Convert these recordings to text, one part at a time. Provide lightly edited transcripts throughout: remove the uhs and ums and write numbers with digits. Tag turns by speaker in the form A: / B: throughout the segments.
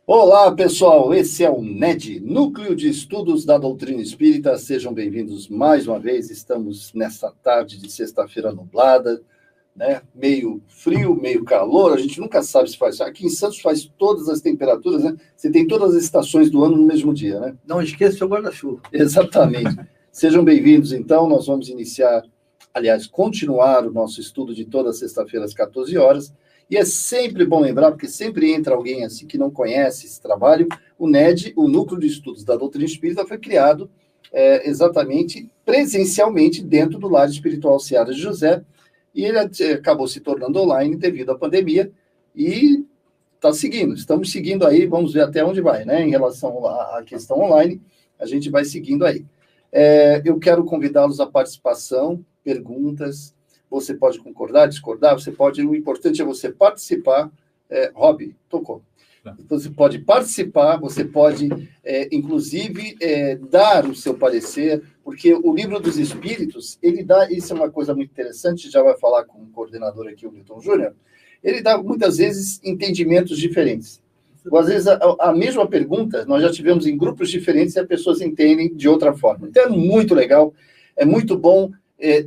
A: Olá, pessoal. Esse é o NED, Núcleo de Estudos da Doutrina Espírita. Sejam bem-vindos mais uma vez. Estamos nessa tarde de sexta-feira nublada, né? Meio frio, meio calor. A gente nunca sabe se faz. Aqui em Santos faz todas as temperaturas, né? Você tem todas as estações do ano no mesmo dia, né?
B: Não esqueça o guarda-chuva.
A: Exatamente. Sejam bem-vindos, então. Nós vamos continuar o nosso estudo de toda sexta-feira às 14 horas. E é sempre bom lembrar, porque sempre entra alguém assim que não conhece esse trabalho, o NED, o Núcleo de Estudos da Doutrina Espírita, foi criado exatamente presencialmente dentro do Lar Espiritual Seara de José, e ele acabou se tornando online devido à pandemia, e estamos seguindo aí, vamos ver até onde vai, né? Em relação à questão online, a gente vai seguindo aí. Eu quero convidá-los à participação, perguntas. Você pode concordar, discordar, o importante é você participar. Rob, tocou. Você pode participar, você pode, inclusive, dar o seu parecer, porque o Livro dos Espíritos, isso é uma coisa muito interessante, já vai falar com o coordenador aqui, o Milton Júnior, ele dá, muitas vezes, entendimentos diferentes. Ou, às vezes, a mesma pergunta, nós já tivemos em grupos diferentes e as pessoas entendem de outra forma. Então, é muito legal, é muito bom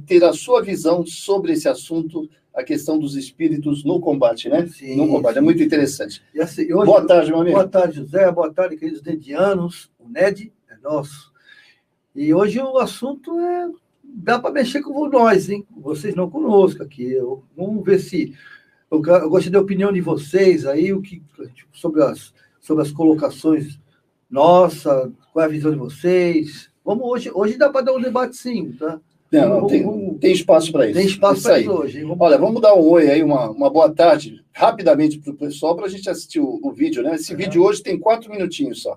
A: ter a sua visão sobre esse assunto, a questão dos espíritos no combate, né?
B: Sim,
A: no combate,
B: sim.
A: É muito interessante.
B: E assim, hoje,
A: boa tarde, meu amigo.
B: Boa tarde, José. Boa tarde, queridos nedianos. O NED é nosso. E hoje o assunto dá para mexer com nós, hein? Vocês não conosco aqui. Vamos ver se... Eu gostaria da opinião de vocês aí, sobre as colocações nossa, qual é a visão de vocês. Hoje dá para dar um debate, sim, tá?
A: Não, tem espaço para isso.
B: Tem espaço para isso hoje.
A: Olha, vamos dar um oi aí, uma boa tarde, rapidamente para o pessoal, para a gente assistir o vídeo, né? Esse vídeo hoje tem 4 minutinhos só.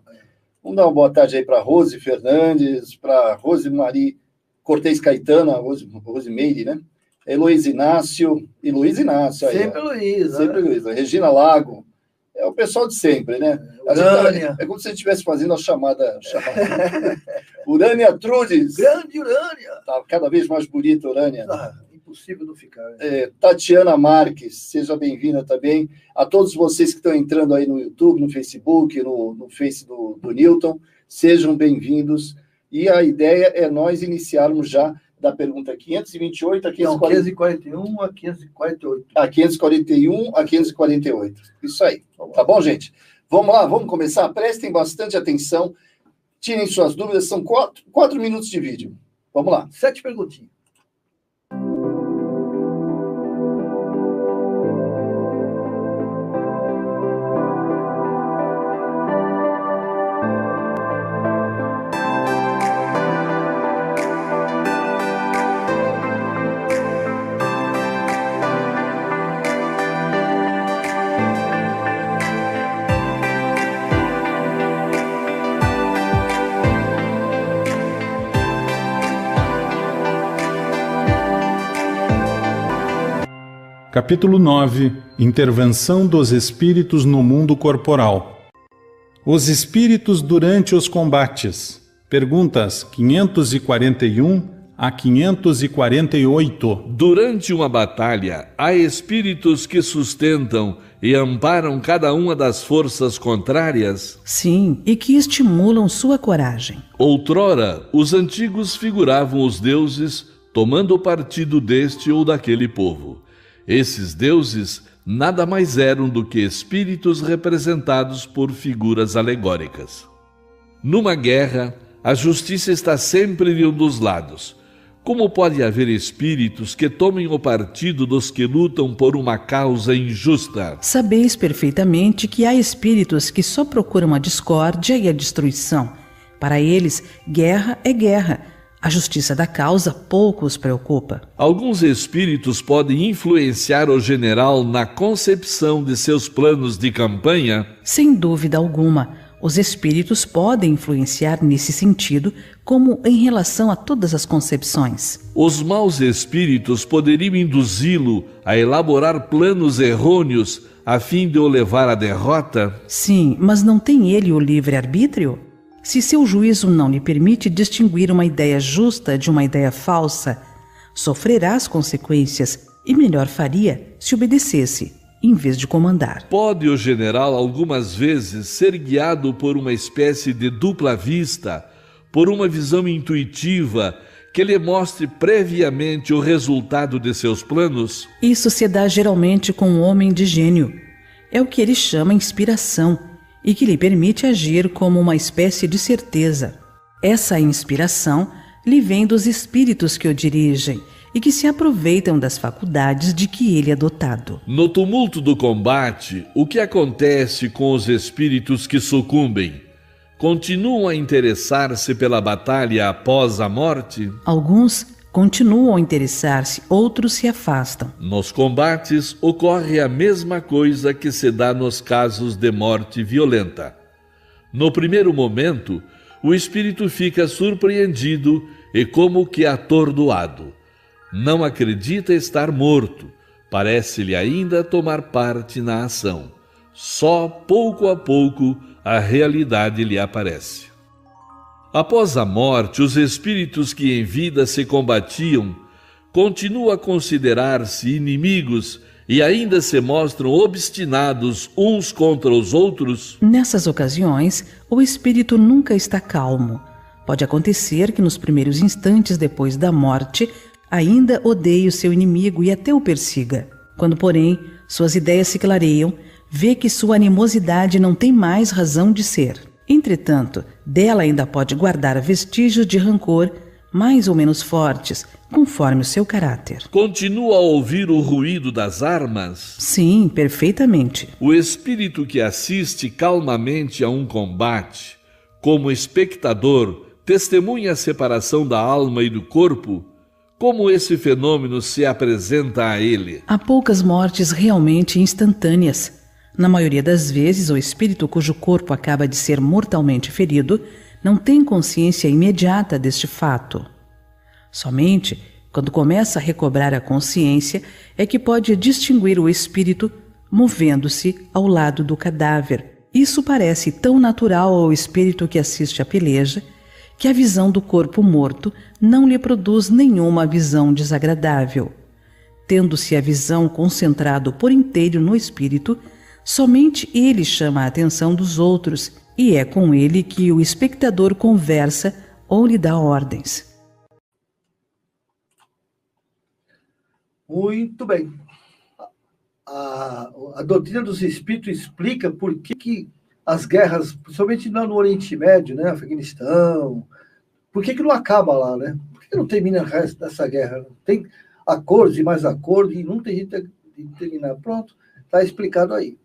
A: Vamos dar uma boa tarde aí para Rose Fernandes, para Rose Marie Cortez Caetano, Rose Meire, né? Heloísa Inácio. Aí,
B: sempre Heloísa.
A: Sempre Heloísa. Regina Lago. É o pessoal de sempre, né?
B: Urânia.
A: É como se a gente estivesse fazendo a chamada. Urânia Trudes.
B: Grande Urânia.
A: Tá cada vez mais bonita, Urânia.
B: Impossível não ficar.
A: Tatiana Marques, seja bem-vinda também. A todos vocês que estão entrando aí no YouTube, no Facebook, no Face do Newton, sejam bem-vindos. E a ideia é nós iniciarmos já da pergunta 528 a
B: 541 a 548.
A: A 541 a 548. Isso aí. Tá bom, gente? Vamos lá, vamos começar? Prestem bastante atenção. Tirem suas dúvidas. São 4 minutos de vídeo. Vamos lá.
B: 7 perguntinhas.
C: Capítulo 9. Intervenção dos espíritos no mundo corporal. Os espíritos durante os combates. Perguntas 541 a 548.
D: Durante uma batalha, há espíritos que sustentam e amparam cada uma das forças contrárias?
E: Sim, e que estimulam sua coragem.
D: Outrora, os antigos figuravam os deuses tomando partido deste ou daquele povo. Esses deuses nada mais eram do que espíritos representados por figuras alegóricas. Numa guerra, a justiça está sempre de um dos lados. Como pode haver espíritos que tomem o partido dos que lutam por uma causa injusta?
E: Sabeis perfeitamente que há espíritos que só procuram a discórdia e a destruição. Para eles, guerra é guerra. A justiça da causa pouco os preocupa.
D: Alguns espíritos podem influenciar o general na concepção de seus planos de campanha?
E: Sem dúvida alguma, os espíritos podem influenciar nesse sentido, como em relação a todas as concepções.
D: Os maus espíritos poderiam induzi-lo a elaborar planos errôneos a fim de o levar à derrota?
E: Sim, mas não tem ele o livre-arbítrio? Se seu juízo não lhe permite distinguir uma ideia justa de uma ideia falsa, sofrerá as consequências e melhor faria se obedecesse. em vez de comandar.
D: Pode o general algumas vezes ser guiado por uma espécie de dupla vista, por uma visão intuitiva que lhe mostre previamente o resultado de seus planos?
E: Isso se dá geralmente com um homem de gênio. É o que ele chama inspiração e que lhe permite agir como uma espécie de certeza. Essa inspiração lhe vem dos espíritos que o dirigem e que se aproveitam das faculdades de que ele é dotado.
D: No tumulto do combate, o que acontece com os espíritos que sucumbem? Continuam a interessar-se pela batalha após a morte?
E: Alguns continuam a interessar-se, outros se afastam.
D: Nos combates ocorre a mesma coisa que se dá nos casos de morte violenta. No primeiro momento, o espírito fica surpreendido e como que atordoado. Não acredita estar morto, parece-lhe ainda tomar parte na ação. Só pouco a pouco a realidade lhe aparece. Após a morte, os espíritos que em vida se combatiam continuam a considerar-se inimigos e ainda se mostram obstinados uns contra os outros?
E: Nessas ocasiões, o espírito nunca está calmo. Pode acontecer que nos primeiros instantes depois da morte ainda odeie o seu inimigo e até o persiga. Quando, porém, suas ideias se clareiam, vê que sua animosidade não tem mais razão de ser. Entretanto, dela ainda pode guardar vestígios de rancor, mais ou menos fortes, conforme o seu caráter.
D: Continua a ouvir o ruído das armas?
E: Sim, perfeitamente.
D: O espírito que assiste calmamente a um combate, como espectador, testemunha a separação da alma e do corpo? Como esse fenômeno se apresenta a ele?
E: Há poucas mortes realmente instantâneas. Na maioria das vezes, o espírito cujo corpo acaba de ser mortalmente ferido não tem consciência imediata deste fato. Somente quando começa a recobrar a consciência é que pode distinguir o espírito movendo-se ao lado do cadáver. Isso parece tão natural ao espírito que assiste à peleja que a visão do corpo morto não lhe produz nenhuma visão desagradável. Tendo-se a visão concentrado por inteiro no espírito, somente ele chama a atenção dos outros e é com ele que o espectador conversa ou lhe dá ordens.
B: Muito bem. A doutrina dos espíritos explica por que as guerras, principalmente no Oriente Médio, né, Afeganistão, por que não acaba lá, né? Por que não termina o resto dessa guerra? Tem acordos e mais acordos e não tem jeito de terminar. Pronto, está explicado aí.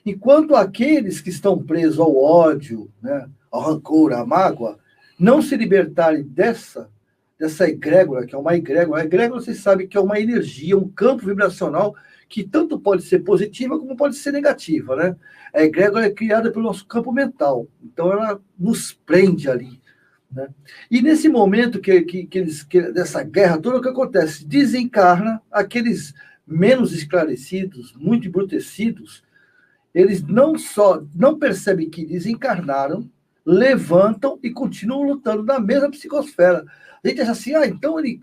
B: Enquanto aqueles que estão presos ao ódio, né, ao rancor, à mágoa, não se libertarem dessa egrégora, que é uma egrégora. A egrégora, vocês sabem que é uma energia, um campo vibracional que tanto pode ser positiva como pode ser negativa, né? A egrégora é criada pelo nosso campo mental, então ela nos prende ali, né? E nesse momento dessa guerra toda, o que acontece? Desencarna aqueles menos esclarecidos, muito embrutecidos, eles não percebem que desencarnaram, levantam e continuam lutando na mesma psicosfera. A gente acha assim, então ele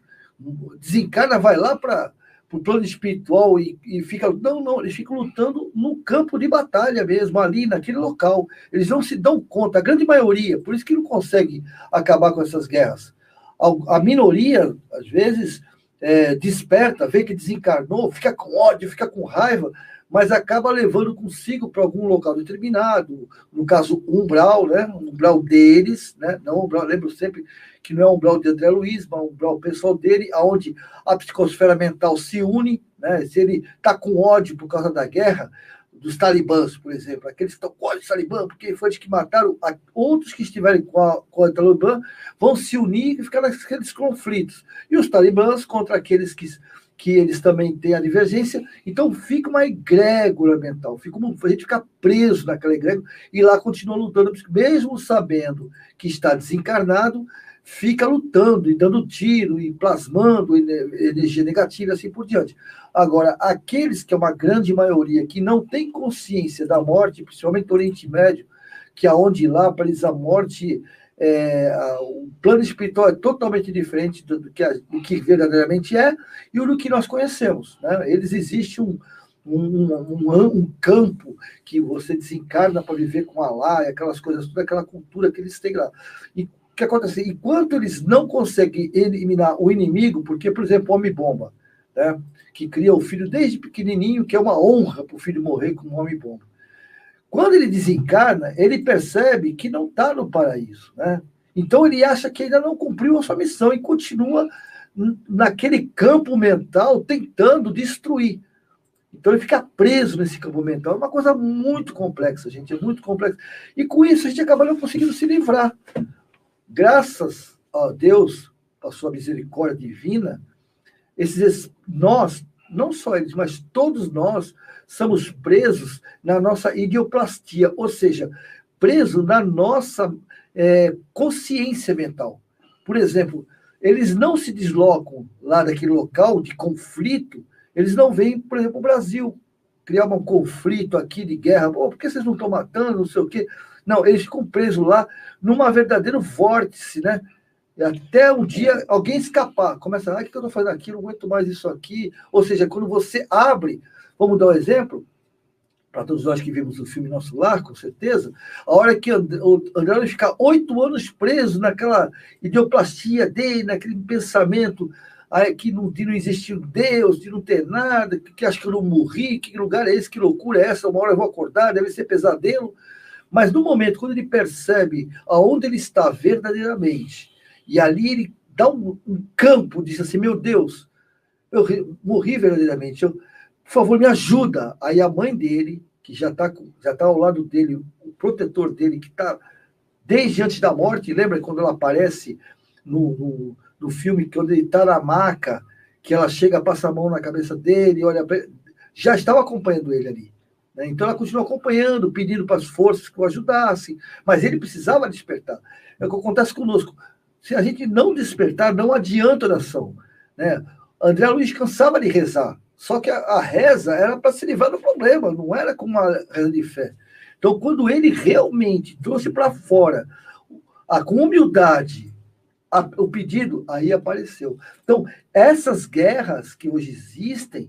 B: desencarna, vai lá para o plano espiritual e fica... Não, eles ficam lutando no campo de batalha mesmo, ali naquele local. Eles não se dão conta, a grande maioria, por isso que não consegue acabar com essas guerras. A minoria, às vezes, desperta, vê que desencarnou, fica com ódio, fica com raiva, mas acaba levando consigo para algum local determinado, no caso, umbral, né? Um umbral deles, né? Não umbral, lembro sempre que não é um umbral de André Luiz, mas um umbral pessoal dele, onde a psicosfera mental se une, né? Se ele está com ódio por causa da guerra, dos talibãs, por exemplo, aqueles que estão com ódio dos talibãs, porque foi de que mataram outros que estiverem com a talibã, vão se unir e ficar naqueles conflitos. E os talibãs contra aqueles que eles também têm a divergência, então fica uma egrégora mental, a gente fica preso naquela egrégora e lá continua lutando, mesmo sabendo que está desencarnado, fica lutando e dando tiro e plasmando energia negativa e assim por diante. Agora, aqueles que é uma grande maioria que não tem consciência da morte, principalmente no Oriente Médio, que aonde lá, para eles, a morte... o plano espiritual é totalmente diferente do que verdadeiramente é e do que nós conhecemos, né? Existe um campo que você desencarna para viver com Alá, aquelas coisas, toda aquela cultura que eles têm lá. E o que acontece? Enquanto eles não conseguem eliminar o inimigo, porque, por exemplo, o Homem-Bomba, né, que cria o filho desde pequenininho, que é uma honra para o filho morrer como Homem-Bomba. Quando ele desencarna, ele percebe que não está no paraíso, né? Então ele acha que ainda não cumpriu a sua missão e continua naquele campo mental tentando destruir. Então ele fica preso nesse campo mental. É uma coisa muito complexa, gente, é muito complexa. E com isso a gente acaba não conseguindo se livrar. Graças a Deus, a sua misericórdia divina, nós, não só eles, mas todos nós, somos presos na nossa idioplastia, ou seja, presos na nossa consciência mental. Por exemplo, eles não se deslocam lá daquele local de conflito, eles não vêm, por exemplo, o Brasil, criar um conflito aqui de guerra, por que vocês não estão matando, não sei o quê. Não, eles ficam presos lá numa verdadeiro vórtice, né? Até um dia alguém escapar, começa, o que eu estou fazendo aqui, não aguento mais isso aqui. Ou seja, quando você abre, vamos dar um exemplo, para todos nós que vimos o filme Nosso Lar, com certeza, a hora que o André ficar 8 anos preso naquela idioplastia dele, naquele pensamento de não existir Deus, de não ter nada, que acho que eu não morri, que lugar é esse, que loucura é essa, uma hora eu vou acordar, deve ser pesadelo. Mas no momento, quando ele percebe aonde ele está verdadeiramente, e ali ele dá um campo, diz assim, meu Deus, eu morri verdadeiramente, por favor, me ajuda. Aí a mãe dele, que já tá ao lado dele, o protetor dele, que está desde antes da morte, lembra quando ela aparece no filme, quando ele está na maca, que ela chega, passa a mão na cabeça dele, olha, já estava acompanhando ele ali. Né? Então ela continuou acompanhando, pedindo para as forças que o ajudassem, mas ele precisava despertar. É o que acontece conosco. Se a gente não despertar, não adianta oração. Né? André Luiz cansava de rezar, só que a reza era para se livrar do problema, não era como uma reza de fé. Então, quando ele realmente trouxe para fora, com humildade, o pedido, aí apareceu. Então, essas guerras que hoje existem,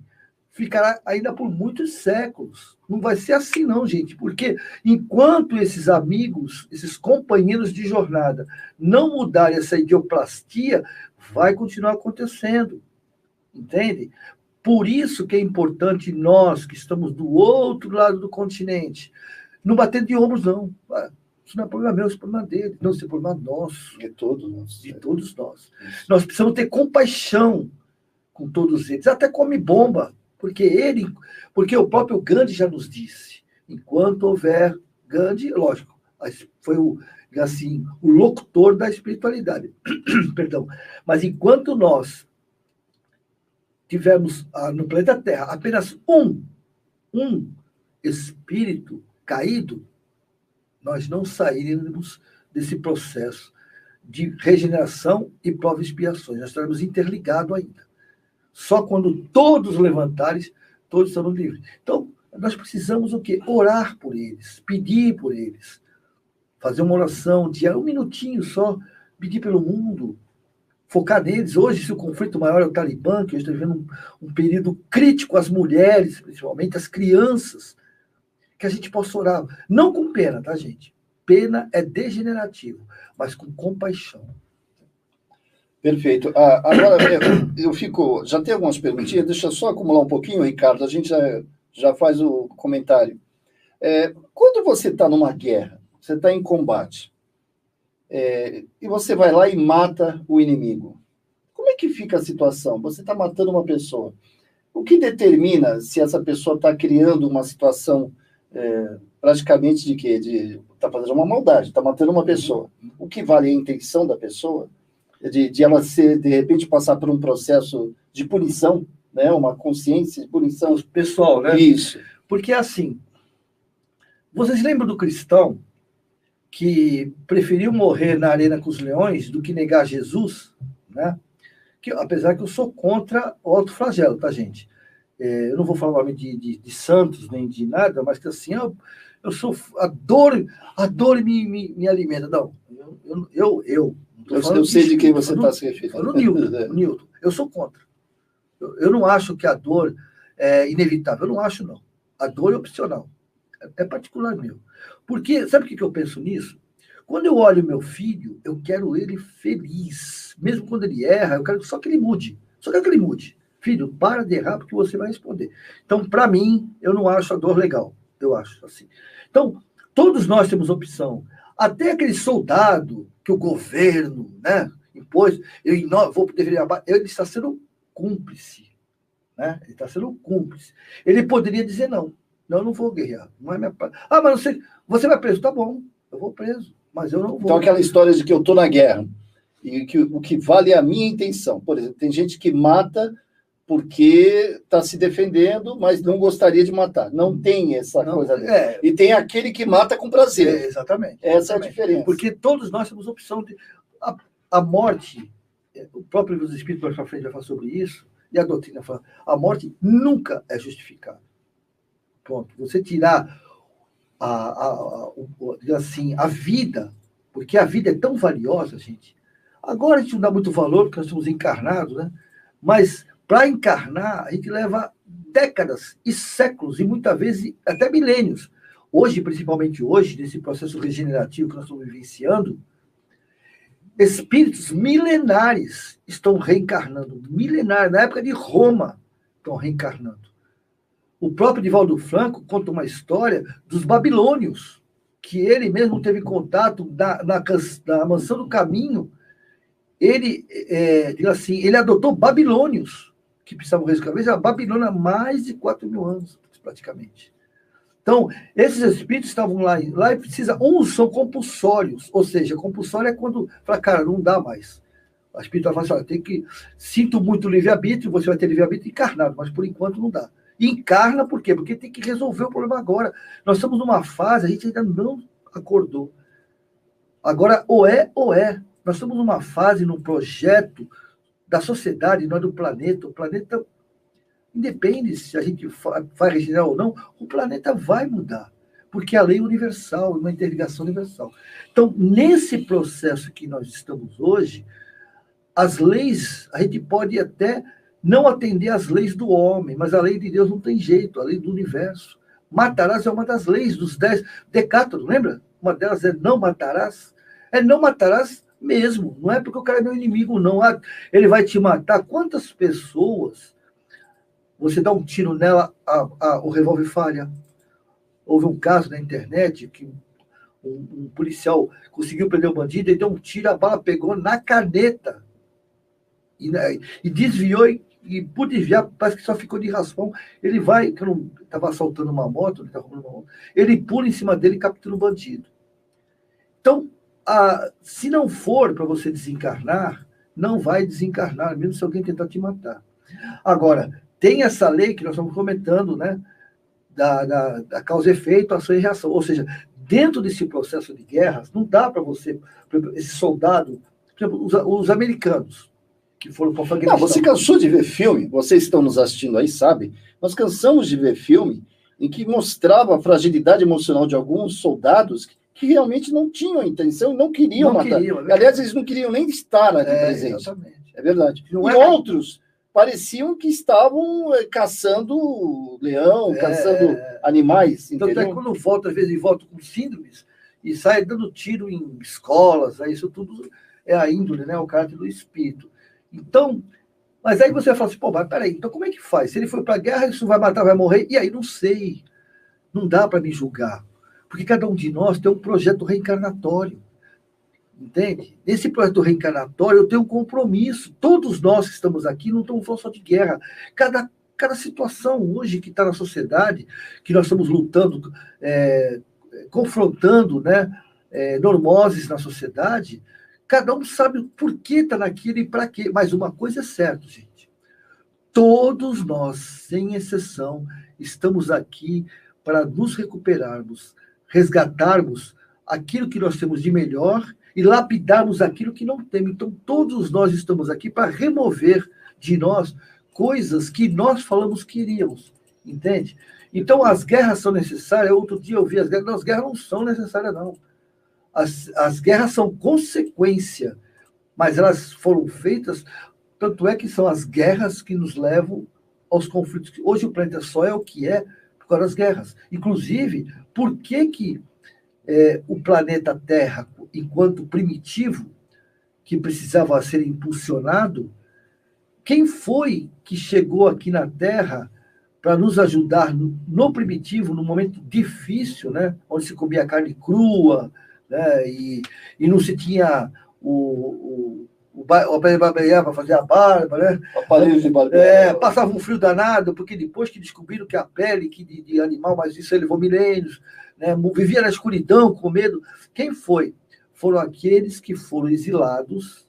B: ficará ainda por muitos séculos. Não vai ser assim não, gente, porque enquanto esses amigos, esses companheiros de jornada não mudarem essa idioplastia, vai continuar acontecendo, entende? Por isso que é importante nós, que estamos do outro lado do continente, não bater de ombros, não. Isso não é problema meu, isso é problema dele. Não, isso é problema nosso.
A: De todos nós.
B: De todos nós. Isso. Nós precisamos ter compaixão com todos eles, até com Homem-Bomba, porque o próprio Gandhi já nos disse, enquanto houver Gandhi, lógico, foi o locutor da espiritualidade, perdão, mas enquanto nós tivermos no planeta Terra apenas um espírito caído, nós não sairemos desse processo de regeneração e prova e expiações, nós estaremos interligados ainda. Só quando todos levantarem, todos serão livres. Então, nós precisamos o quê? Orar por eles, pedir por eles, fazer uma oração diária, 1 minutinho só, pedir pelo mundo, focar neles. Hoje, se o conflito maior é o Talibã, que hoje está vivendo um período crítico, as mulheres, principalmente, as crianças, que a gente possa orar. Não com pena, tá, gente? Pena é degenerativo, mas com compaixão.
A: Perfeito. Agora, já tem algumas perguntinhas, deixa eu só acumular um pouquinho, Ricardo, a gente já faz o comentário. Quando você está numa guerra, você está em combate, e você vai lá e mata o inimigo, como é que fica a situação? Você está matando uma pessoa. O que determina se essa pessoa está criando uma situação praticamente de quê? Está fazendo uma maldade, está matando uma pessoa. O que vale é a intenção da pessoa? De ela de repente, passar por um processo de punição, né? Uma consciência de punição.
B: Pessoal, né?
A: Isso.
B: Porque, assim, vocês lembram do cristão que preferiu morrer na arena com os leões do que negar Jesus? Né? Apesar que eu sou contra o autoflagelo, tá, gente? Eu não vou falar o nome de santos, nem de nada, mas que assim, eu sou... A dor me alimenta. Não,
A: eu sei de quem você está se referindo.
B: No Newton. Eu sou contra. Eu não acho que a dor inevitável. Eu não acho, não. A dor é opcional. É particular meu. Porque, sabe o que eu penso nisso? Quando eu olho meu filho, eu quero ele feliz. Mesmo quando ele erra, eu quero só que ele mude. Só quero que ele mude. Filho, para de errar porque você vai responder. Então, para mim, eu não acho a dor legal. Eu acho assim. Então, todos nós temos opção. Até aquele soldado que o governo, né, impôs, ele está sendo cúmplice. Né? Ele está sendo cúmplice. Ele poderia dizer não. Não, eu não vou guerrear. Não é minha... mas você vai preso. Tá bom, eu vou preso. Mas eu não vou.
A: Então, aquela história de que eu estou na guerra e que o que vale é a minha intenção. Por exemplo, tem gente que mata porque está se defendendo, mas não gostaria de matar. Não tem essa coisa. E tem aquele que mata com prazer.
B: Exatamente.
A: Essa é a diferença.
B: Porque todos nós temos opção de... A morte, o próprio livro dos Espíritos, mais para frente, vai falar sobre isso, e a doutrina fala, a morte nunca é justificada. Pronto. Você tirar a vida, porque a vida é tão valiosa, gente. Agora a gente não dá muito valor, porque nós somos encarnados, né? Mas para encarnar, a gente leva décadas e séculos, e muitas vezes até milênios. Hoje, principalmente hoje, nesse processo regenerativo que nós estamos vivenciando, espíritos milenares estão reencarnando. Milenares, na época de Roma, estão reencarnando. O próprio Divaldo Franco conta uma história dos babilônios, que ele mesmo teve contato na Mansão do Caminho. Ele, ele adotou babilônios, que precisavam reescrever. A Babilônia há mais de 4.000 anos, praticamente. Então, esses espíritos estavam lá e precisa... Uns são compulsórios, ou seja, compulsório é quando fala, cara, não dá mais. A espírita fala assim, olha, sinto muito livre-arbítrio, você vai ter livre-arbítrio encarnado, mas por enquanto não dá. E encarna por quê? Porque tem que resolver o problema agora. Nós estamos numa fase, a gente ainda não acordou. Agora, ou é. Nós estamos numa fase, num projeto da sociedade, não é do planeta. O planeta, independe se a gente vai regenerar ou não, o planeta vai mudar. Porque a lei é universal, uma interligação universal. Então, nesse processo que nós estamos hoje, as leis, a gente pode até não atender às leis do homem, mas a lei de Deus não tem jeito, a lei do universo. Matarás é uma das leis dos 10 decátonos, lembra? Uma delas é não matarás. É não matarás mesmo, não é porque o cara é meu inimigo, não. Ele vai te matar. Quantas pessoas você dá um tiro nela, o revólver falha? Houve um caso na internet que um policial conseguiu prender o bandido e deu um tiro, a bala pegou na caneta e desviou e por desviar, parece que só ficou de raspão. Ele vai, que eu não estava assaltando uma moto, ele estava roubando uma moto, ele pula em cima dele e captura o bandido. Então, se não for para você desencarnar, não vai desencarnar, mesmo se alguém tentar te matar. Agora, tem essa lei que nós estamos comentando, né? Da causa e efeito, ação e reação. Ou seja, dentro desse processo de guerras, não dá para você, esse soldado, por exemplo, os americanos, que foram para o Afeganistão.
A: Você cansou de ver filme? Vocês estão nos assistindo aí, sabem? Nós cansamos de ver filme em que mostrava a fragilidade emocional de alguns soldados que realmente não tinham a intenção e não queriam matar. Aliás, eles não queriam nem estar ali presentes. Exatamente. É verdade. E outros pareciam que estavam caçando leão, caçando animais.
B: Então, até quando volta, às vezes volta com síndromes e sai dando tiro em escolas, isso tudo é a índole, né? O caráter do espírito. Então, mas aí você fala assim, mas peraí, então como é que faz? Se ele for para a guerra, isso vai matar, vai morrer? E aí, não sei. Não dá para me julgar. Porque cada um de nós tem um projeto reencarnatório. Entende? Nesse projeto reencarnatório, eu tenho um compromisso. Todos nós que estamos aqui não estamos falando só de guerra. Cada situação hoje que está na sociedade, que nós estamos lutando, confrontando, né, normoses na sociedade, cada um sabe o porquê está naquilo e para quê. Mas uma coisa é certa, gente. Todos nós, sem exceção, estamos aqui para nos recuperarmos, resgatarmos aquilo que nós temos de melhor e lapidarmos aquilo que não temos. Então, todos nós estamos aqui para remover de nós coisas que nós falamos que iríamos, entende? Então, as guerras são necessárias. Outro dia eu vi as guerras. Não, as guerras não são necessárias, não. As guerras são consequência, mas elas foram feitas, tanto é que são as guerras que nos levam aos conflitos. Hoje o planeta só é o que é por causa das guerras. Inclusive, por que o planeta Terra, enquanto primitivo, que precisava ser impulsionado, quem foi que chegou aqui na Terra para nos ajudar no primitivo, no momento difícil, né, onde se comia carne crua, né, e não se tinha o aparelho de barbear para fazer a barba, né?
A: O aparelho de barbear.
B: Passava um frio danado, porque depois que descobriram que a pele de animal, mas isso levou milênios, né, vivia na escuridão, com medo. Quem foi? Foram aqueles que foram exilados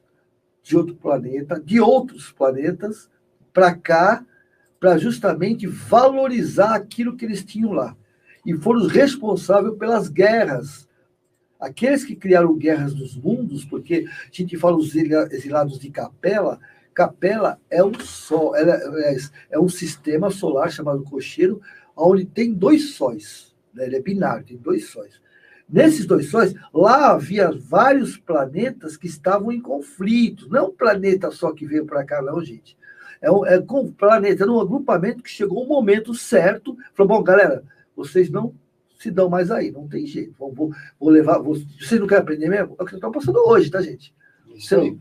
B: de outro planeta, de outros planetas, para cá, para justamente valorizar aquilo que eles tinham lá. E foram os responsáveis pelas guerras. Aqueles que criaram guerras dos mundos, porque a gente fala os exilados de Capela, Capela é um sol, é um sistema solar chamado Cocheiro, onde tem 2 sóis, né? Ele é binário, tem 2 sóis. Nesses 2 sóis, lá havia vários planetas que estavam em conflito. Não é um planeta só que veio para cá, não, gente. É um planeta, num agrupamento que chegou o momento certo. Falou, bom, galera, vocês não se dão mais aí, não tem jeito. Vou levar. Vocês não querem aprender mesmo? É o que está passando hoje, tá, gente?
A: Isso aí.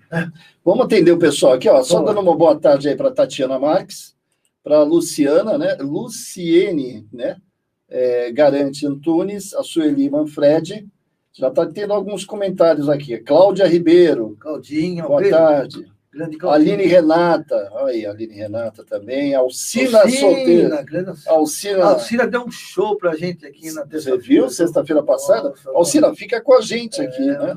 A: Vamos atender o pessoal aqui, ó. Só dando uma boa tarde aí para Tatiana Marques, para a Luciana, né? Luciene, né? Garante Antunes, a Sueli Manfredi. Já está tendo alguns comentários aqui. Cláudia Ribeiro.
B: Claudinha,
A: boa tarde.
B: Grande Claudinha.
A: Aline Renata. Olha aí, Aline Renata também. Alcina Solteira.
B: Alcina deu um show pra gente aqui na terça-feira.
A: Você viu sexta-feira passada? Nossa, Alcina, fica com a gente aqui, né?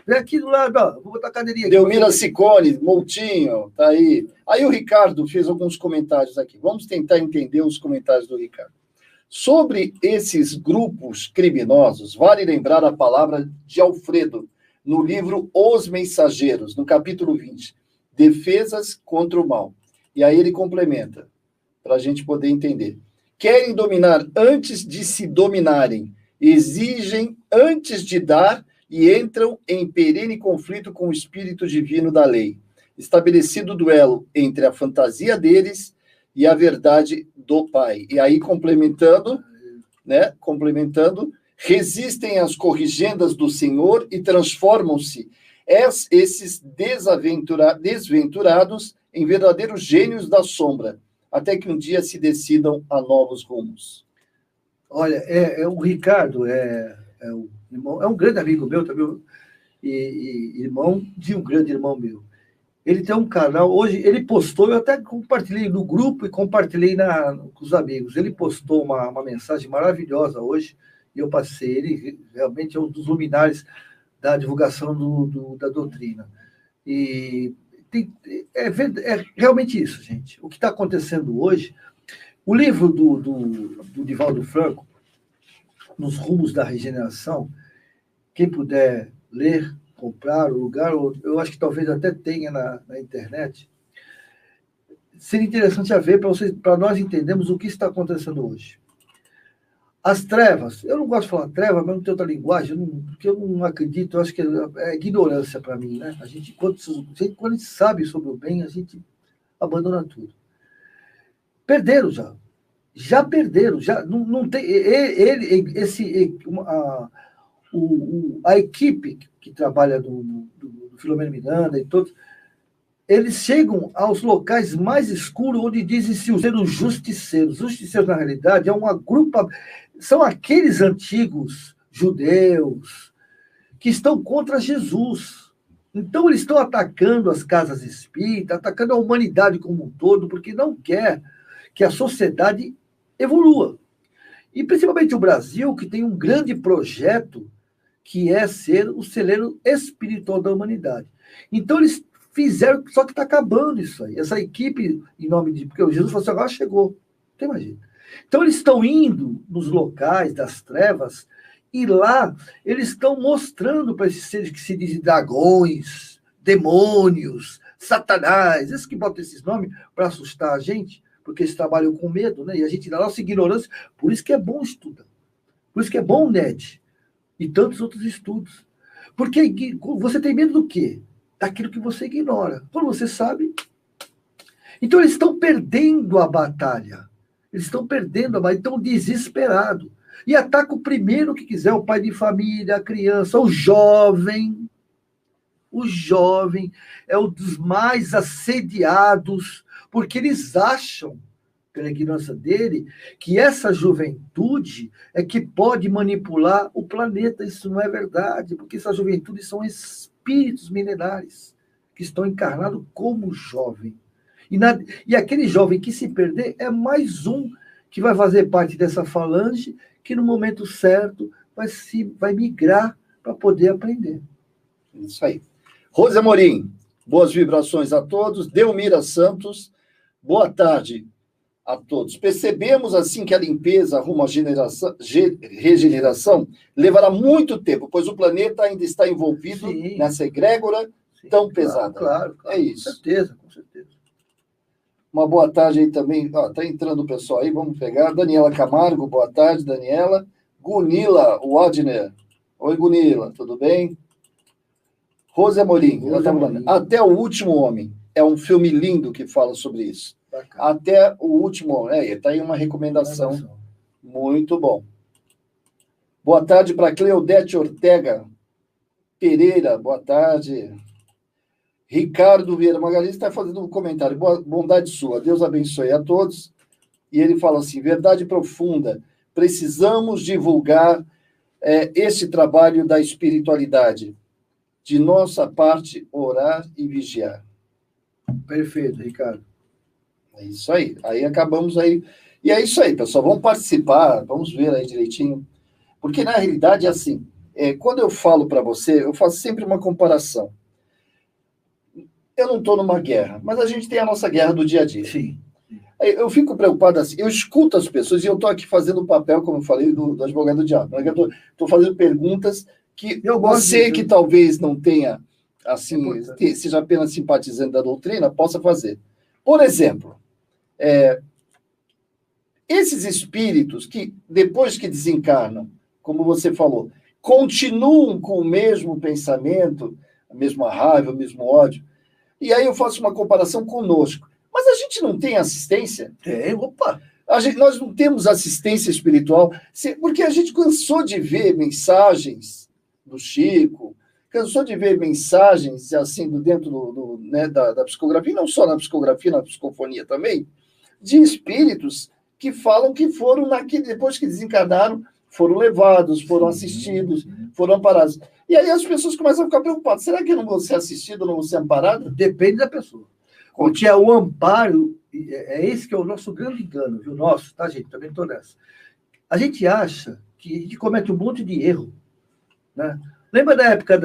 B: Vem aqui do lado, ó. Vou botar a cadeirinha aqui.
A: Delmira Ciccone, Moutinho, tá aí. Aí o Ricardo fez alguns comentários aqui. Vamos tentar entender os comentários do Ricardo. Sobre esses grupos criminosos, vale lembrar a palavra de Alfredo, no livro Os Mensageiros, no capítulo 20, Defesas contra o Mal. E aí ele complementa, para a gente poder entender. Querem dominar antes de se dominarem, exigem antes de dar e entram em perene conflito com o espírito divino da lei. Estabelecido o duelo entre a fantasia deles e a verdade do Pai. E aí, complementando, resistem às corrigendas do Senhor e transformam-se esses desventurados em verdadeiros gênios da sombra, até que um dia se decidam a novos rumos.
B: Olha, o Ricardo é um grande amigo meu também, e irmão de um grande irmão meu. Ele tem um canal, hoje ele postou, eu até compartilhei no grupo e compartilhei com os amigos. Ele postou uma mensagem maravilhosa hoje, e eu passei. Ele realmente é um dos luminares da divulgação da doutrina. E é realmente isso, gente. O que está acontecendo hoje, o livro do Divaldo Franco, Nos Rumos da Regeneração, quem puder ler, comprar o lugar, eu acho que talvez até tenha na internet, seria interessante a ver para nós entendermos o que está acontecendo hoje. As trevas, eu não gosto de falar treva, mas não tem outra linguagem, porque eu não acredito, eu acho que é ignorância para mim, né? Quando a gente sabe sobre o bem, a gente abandona tudo. Perderam já perderam, já não tem, a equipe que trabalha do Filomeno Miranda e todos, eles chegam aos locais mais escuros onde dizem-se os justiceiros. Os justiceiros, na realidade, são aqueles antigos judeus que estão contra Jesus. Então, eles estão atacando as casas espíritas, atacando a humanidade como um todo, porque não quer que a sociedade evolua. E, principalmente, o Brasil, que tem um grande projeto que é ser o celeiro espiritual da humanidade. Então, eles fizeram, só que está acabando isso aí. Essa equipe, em nome de... Porque o Jesus falou assim, agora chegou. Não imagina. Então, eles estão indo nos locais das trevas e lá eles estão mostrando para esses seres que se dizem dragões, demônios, satanás, esses que botam esses nomes para assustar a gente, porque eles trabalham com medo, né? E a gente, na nossa ignorância, por isso que é bom estudar. Por isso que é bom o NED. E tantos outros estudos. Porque você tem medo do quê? Daquilo que você ignora. Quando você sabe... Então, eles estão perdendo a batalha. Eles estão perdendo a batalha, estão desesperados. E ataca o primeiro que quiser, o pai de família, a criança, o jovem. O jovem é um dos mais assediados, porque eles acham, pela ignorância dele, que essa juventude é que pode manipular o planeta. Isso não é verdade, porque essa juventude são espíritos milenares que estão encarnados como jovem. E aquele jovem que se perder é mais um que vai fazer parte dessa falange, que no momento certo vai migrar para poder aprender.
A: Isso aí. Rose Amorim, boas vibrações a todos. Delmira Santos, boa tarde a todos. Percebemos assim que a limpeza rumo à regeneração levará muito tempo, pois o planeta ainda está envolvido nessa egrégora tão pesada.
B: Claro. É isso. Com certeza.
A: Uma boa tarde aí também. Está entrando o pessoal aí, vamos pegar. Daniela Camargo, boa tarde, Daniela. Gunila Wadner. Oi, Gunila, tudo bem? Rose Amorim, Até o Último Homem. É um filme lindo que fala sobre isso. Bacana. Até o Último Homem. Está aí uma recomendação. Muito bom. Boa tarde para Cleodete Ortega Pereira. Boa tarde. Ricardo Vieira Magalhães está fazendo um comentário. Bondade sua. Deus abençoe a todos. E ele fala assim, verdade profunda. Precisamos divulgar esse trabalho da espiritualidade. De nossa parte, orar e vigiar.
B: Perfeito, Ricardo.
A: É isso aí. Aí acabamos aí. E é isso aí, pessoal. Vamos participar, vamos ver aí direitinho. Porque, na realidade, é assim. Quando eu falo para você, eu faço sempre uma comparação. Eu não estou numa guerra, mas a gente tem a nossa guerra do dia a dia.
B: Sim.
A: Eu fico preocupado assim, eu escuto as pessoas e eu estou aqui fazendo o papel, como eu falei, do advogado do diabo. Eu estou fazendo perguntas que você que talvez não tenha, assim, seja apenas simpatizante da doutrina, possa fazer. Por exemplo, esses espíritos que, depois que desencarnam, como você falou, continuam com o mesmo pensamento, a mesma raiva, o mesmo ódio, e aí eu faço uma comparação conosco. Mas a gente não tem assistência? Nós não temos assistência espiritual, porque a gente cansou de ver mensagens do Chico, cansou de ver mensagens assim dentro da psicografia, não só na psicografia, na psicofonia também, de espíritos que falam que foram depois que desencarnaram, foram levados, foram assistidos, foram amparados. E aí as pessoas começam a ficar preocupadas. Será que eu não vou ser assistido, não vou ser amparado?
B: Depende da pessoa. Porque o amparo, é esse que é o nosso grande engano, viu? Nosso, tá, gente? Também estou nessa. A gente acha que a gente comete um monte de erro, né? Lembra da época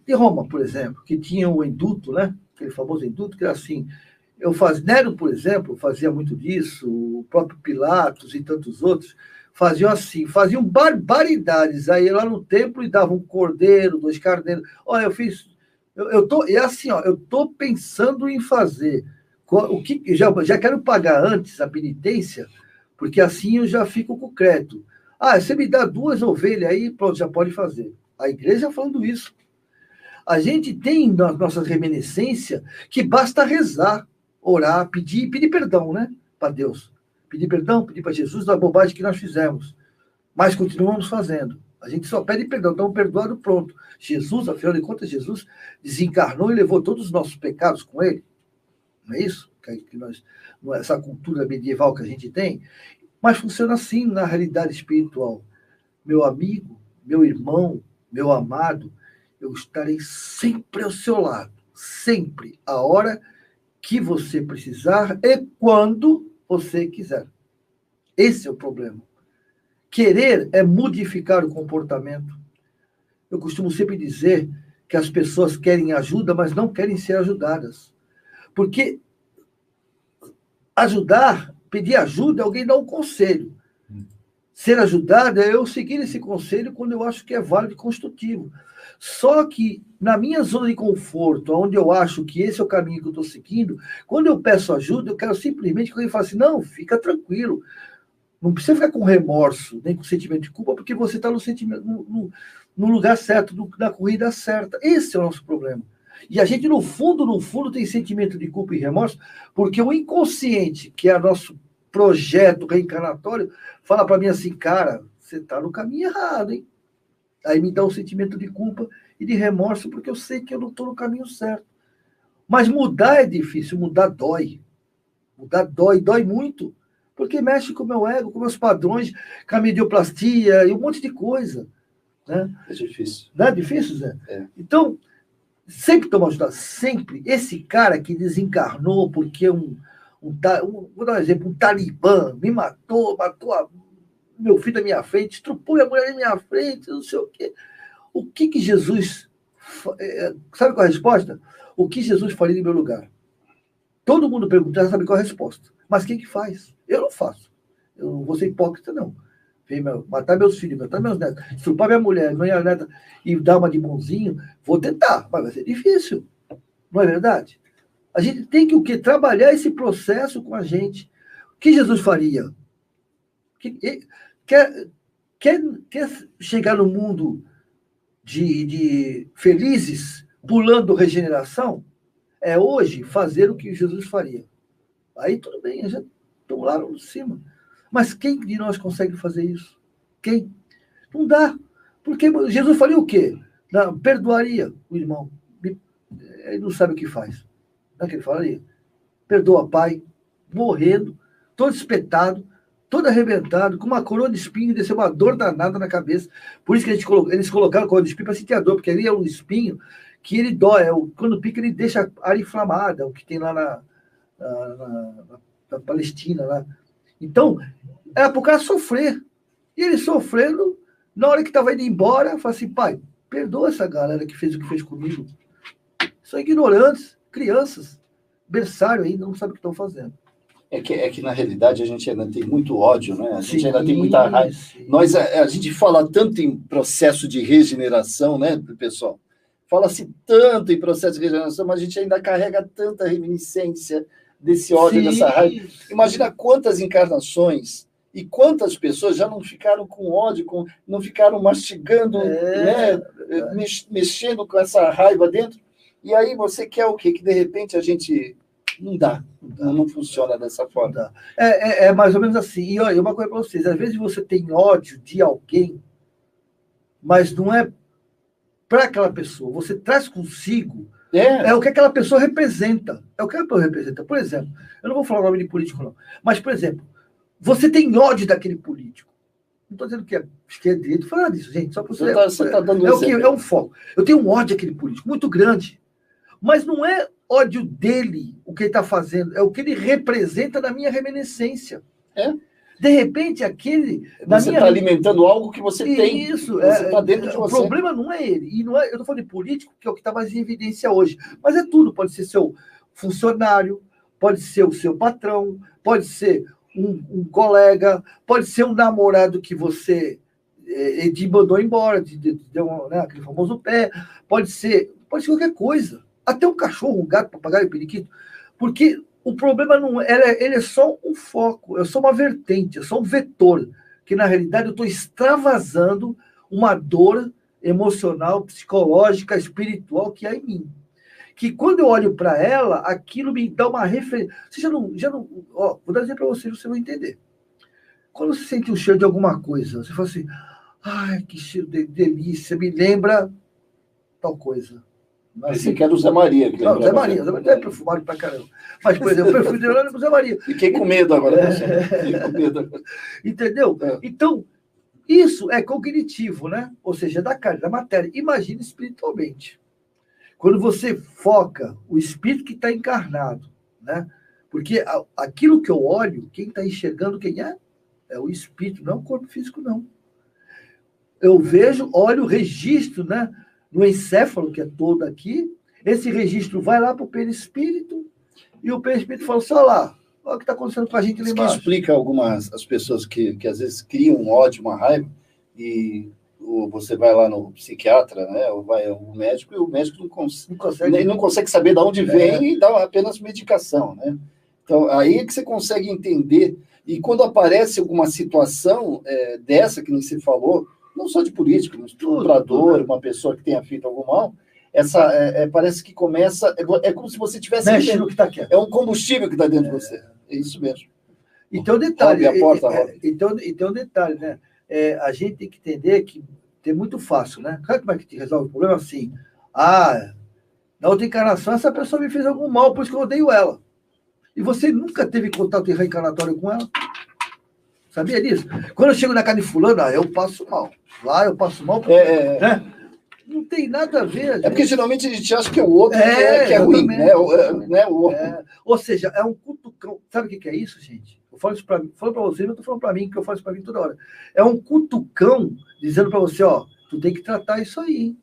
B: de Roma, por exemplo, que tinha o induto, né? Aquele famoso induto, que era assim. Nero, por exemplo, fazia muito disso, o próprio Pilatos e tantos outros faziam assim, faziam barbaridades. Aí lá no templo e davam um cordeiro, 2 carneiros. Olha, eu fiz. Eu tô pensando em fazer o que já quero pagar antes a penitência, porque assim eu já fico com o crédito. Você me dá 2 ovelhas aí, pronto, já pode fazer. A igreja falando isso. A gente tem na nossa reminiscência que basta rezar, orar, pedir perdão, né, para Deus. Pedir perdão, pedir para Jesus da bobagem que nós fizemos. Mas continuamos fazendo. A gente só pede perdão, estamos perdoados, pronto. Jesus, afinal de contas, Jesus desencarnou e levou todos os nossos pecados com ele. Não é isso? Essa cultura medieval que a gente tem. Mas funciona assim na realidade espiritual. Meu amigo, meu irmão, meu amado, eu estarei sempre ao seu lado. Sempre. A hora que você precisar e quando você quiser. Esse é o problema. Querer é modificar o comportamento. Eu costumo sempre dizer que as pessoas querem ajuda, mas não querem ser ajudadas. Porque pedir ajuda, alguém dá um conselho. Ser ajudado é eu seguir esse conselho quando eu acho que é válido e construtivo. Só que na minha zona de conforto, onde eu acho que esse é o caminho que eu estou seguindo, quando eu peço ajuda, eu quero simplesmente que alguém fale assim, não, fica tranquilo. Não precisa ficar com remorso, nem com sentimento de culpa, porque você está no lugar certo, na corrida certa. Esse é o nosso problema. E a gente, no fundo, tem sentimento de culpa e remorso, porque o inconsciente, que é nosso projeto reencarnatório, fala para mim assim, cara, você está no caminho errado, hein? Aí me dá um sentimento de culpa e de remorso, porque eu sei que eu não estou no caminho certo. Mas mudar é difícil, mudar dói. Mudar dói muito, porque mexe com o meu ego, com meus padrões, com a medioplastia e um monte de coisa. Né?
A: É difícil.
B: Não é difícil, Zé?
A: É.
B: Então, sempre tomar ajudar, sempre. Esse cara que desencarnou porque vou dar um exemplo, um talibã me matou meu filho da minha frente, estrupou a mulher da minha frente, não sei o quê. O que Jesus... Sabe qual é a resposta? O que Jesus faria em meu lugar? Todo mundo pergunta, sabe qual é a resposta. Mas quem que faz? Eu não faço. Eu não vou ser hipócrita, não. Vem matar meus filhos, matar meus netos, estrupar minha mulher, minha neta e dar uma de bonzinho, vou tentar, mas vai ser difícil. Não é verdade? A gente tem que o quê? Trabalhar esse processo com a gente. O que Jesus faria? Quer chegar no mundo de felizes, pulando regeneração? É hoje fazer o que Jesus faria. Aí tudo bem, já estamos lá em cima. Mas quem de nós consegue fazer isso? Quem? Não dá. Porque Jesus faria o quê? Não, perdoaria o irmão. Ele não sabe o que faz. Não é que ele falaria? Perdoa pai, morrendo, todo espetado, todo arrebentado, com uma coroa de espinho, desceu uma dor danada na cabeça. Por isso que eles colocaram a coroa de espinho para sentir a dor, porque ali é um espinho que ele dói. Quando pica, ele deixa a área inflamada, o que tem lá na Palestina. Lá. Então, era para o cara sofrer. E ele sofrendo, na hora que estava indo embora, fala assim, pai, perdoa essa galera que fez o que fez comigo. São ignorantes, crianças, berçário ainda, não sabe o que estão fazendo.
A: É que, na realidade, a gente ainda tem muito ódio, né? A gente ainda tem muita raiva. A gente fala tanto em processo de regeneração, né, pessoal? Fala-se tanto em processo de regeneração, mas a gente ainda carrega tanta reminiscência desse ódio, dessa raiva. Imagina quantas encarnações e quantas pessoas já não ficaram com ódio, não ficaram mastigando, né, mexendo com essa raiva dentro. E aí você quer o quê? Que de repente a gente... Não dá. Não funciona dessa forma.
B: É mais ou menos assim. E olha, uma coisa para vocês. Às vezes você tem ódio de alguém, mas não é para aquela pessoa. Você traz consigo o que aquela pessoa representa. É o que aquela pessoa representa. Por exemplo, eu não vou falar o nome de político, não. Mas, por exemplo, você tem ódio daquele político. Não estou dizendo que é esquerda, direita, falar disso, gente. Só para você tá dando é um foco. Eu tenho um ódio daquele político, muito grande. Mas não é ódio dele, o que ele está fazendo, é o que ele representa na minha reminiscência. De repente,
A: você está alimentando algo que você tem.
B: Isso,
A: você está dentro de você.
B: O problema não é ele. E não é, eu estou falando de político, que é o que está mais em evidência hoje. Mas é tudo. Pode ser seu funcionário, pode ser o seu patrão, pode ser um colega, pode ser um namorado que você te mandou embora, te deu aquele famoso pé, pode ser qualquer coisa. Até um cachorro, um gato, papagaio, periquito. Porque o problema não ele é só um foco, é só uma vertente, é só um vetor. Que, na realidade, eu estou extravasando uma dor emocional, psicológica, espiritual que há em mim. Que quando eu olho para ela, aquilo me dá uma referência. Você já não vou dar exemplo para você vai entender. Quando você sente o cheiro de alguma coisa, você fala assim, ai, que cheiro de delícia, me lembra tal coisa.
A: Esse aqui é do Zé Maria.
B: Não, Zé Maria é perfumado pra caramba. Mas, por exemplo, o perfume dele é do Zé Maria.
A: Fiquei com medo agora. Fiquei com medo.
B: Entendeu? Então, isso é cognitivo, né? Ou seja, da carne, da matéria. Imagina espiritualmente. Quando você foca o espírito que está encarnado, né? Porque aquilo que eu olho, quem está enxergando quem é? É o espírito, não é o corpo físico, não. Eu vejo, olho o registro, né? No encéfalo, que é todo aqui, esse registro vai lá para o perispírito, e o perispírito fala, só lá, olha o que está acontecendo com a gente ali embaixo.
A: Isso explica as pessoas que às vezes criam um ódio, uma raiva, e você vai lá no psiquiatra, né, ou vai ao médico, e o médico não consegue saber de onde vem e dá apenas medicação, né? Então, aí é que você consegue entender, e quando aparece alguma situação dessa que nem você falou, não só de político, um estuprador, uma pessoa que tenha feito algum mal, parece que começa, é como se você tivesse...
B: Mexe no que está quieto.
A: É um combustível que está dentro de você. É isso mesmo.
B: E tem um detalhe.
A: Abre a porta, Rob.
B: E tem um detalhe, né? A gente tem que entender que é muito fácil, né? Sabe como é que te resolve o problema? Assim, na outra encarnação, essa pessoa me fez algum mal, por isso que eu odeio ela. E você nunca teve contato reencarnatório com ela? Sabia disso? Quando eu chego na casa de fulano, eu passo mal. Lá eu passo mal, porque, né? Não tem nada a ver. Gente.
A: É porque geralmente a gente acha que é o outro que é ruim, né?
B: Ou seja, é um cutucão. Sabe o que é isso, gente? Eu falo isso para vocês, eu estou falando para mim, que eu falo isso para mim toda hora. É um cutucão dizendo para você, tu tem que tratar isso aí.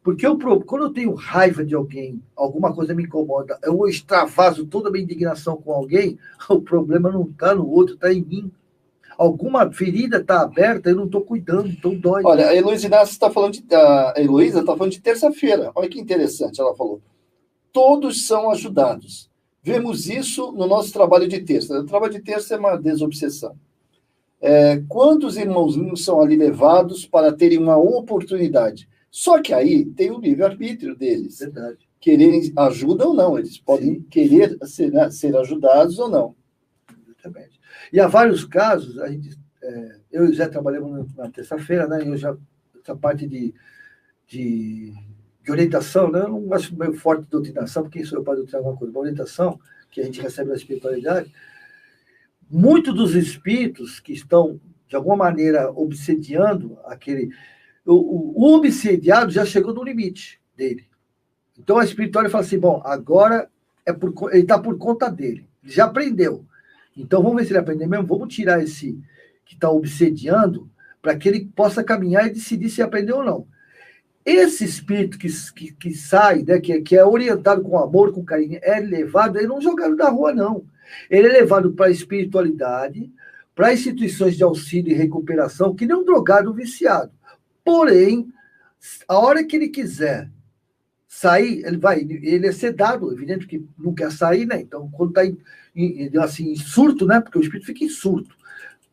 B: Porque quando eu tenho raiva de alguém, alguma coisa me incomoda, eu extravaso toda a minha indignação com alguém, o problema não está no outro, está em mim. Alguma ferida está aberta, eu não estou cuidando, então dói.
A: Olha, a Heloísa está falando de terça-feira. Olha que interessante, ela falou. Todos são ajudados. Vemos isso no nosso trabalho de terça. O trabalho de terça é uma desobsessão. Quantos irmãozinhos são ali levados para terem uma oportunidade? Só que aí tem o livre-arbítrio deles.
B: Verdade.
A: Quererem ajuda ou não. Eles podem querer ser ajudados ou não.
B: Exatamente. E há vários casos, eu e o Zé trabalhamos na terça-feira, né? Essa parte de orientação, né? Eu não acho meio forte de doutrinação, porque isso eu posso doutrinar alguma coisa. Uma orientação que a gente recebe da espiritualidade. Muitos dos espíritos que estão, de alguma maneira, obsediando aquele... O obsediado já chegou no limite dele. Então a espiritualidade fala assim, bom, agora ele está por conta dele. Ele já aprendeu. Então, vamos ver se ele aprender mesmo. Vamos tirar esse que está obsediando para que ele possa caminhar e decidir se aprendeu ou não. Esse espírito que sai, né, que é orientado com amor, com carinho, é levado, ele não é jogado na rua, não. Ele é levado para a espiritualidade, para instituições de auxílio e recuperação, que nem um drogado viciado. Porém, a hora que ele quiser sair, ele é sedado, evidente que não quer sair, né? Então, quando está em surto, né? Porque o espírito fica em surto.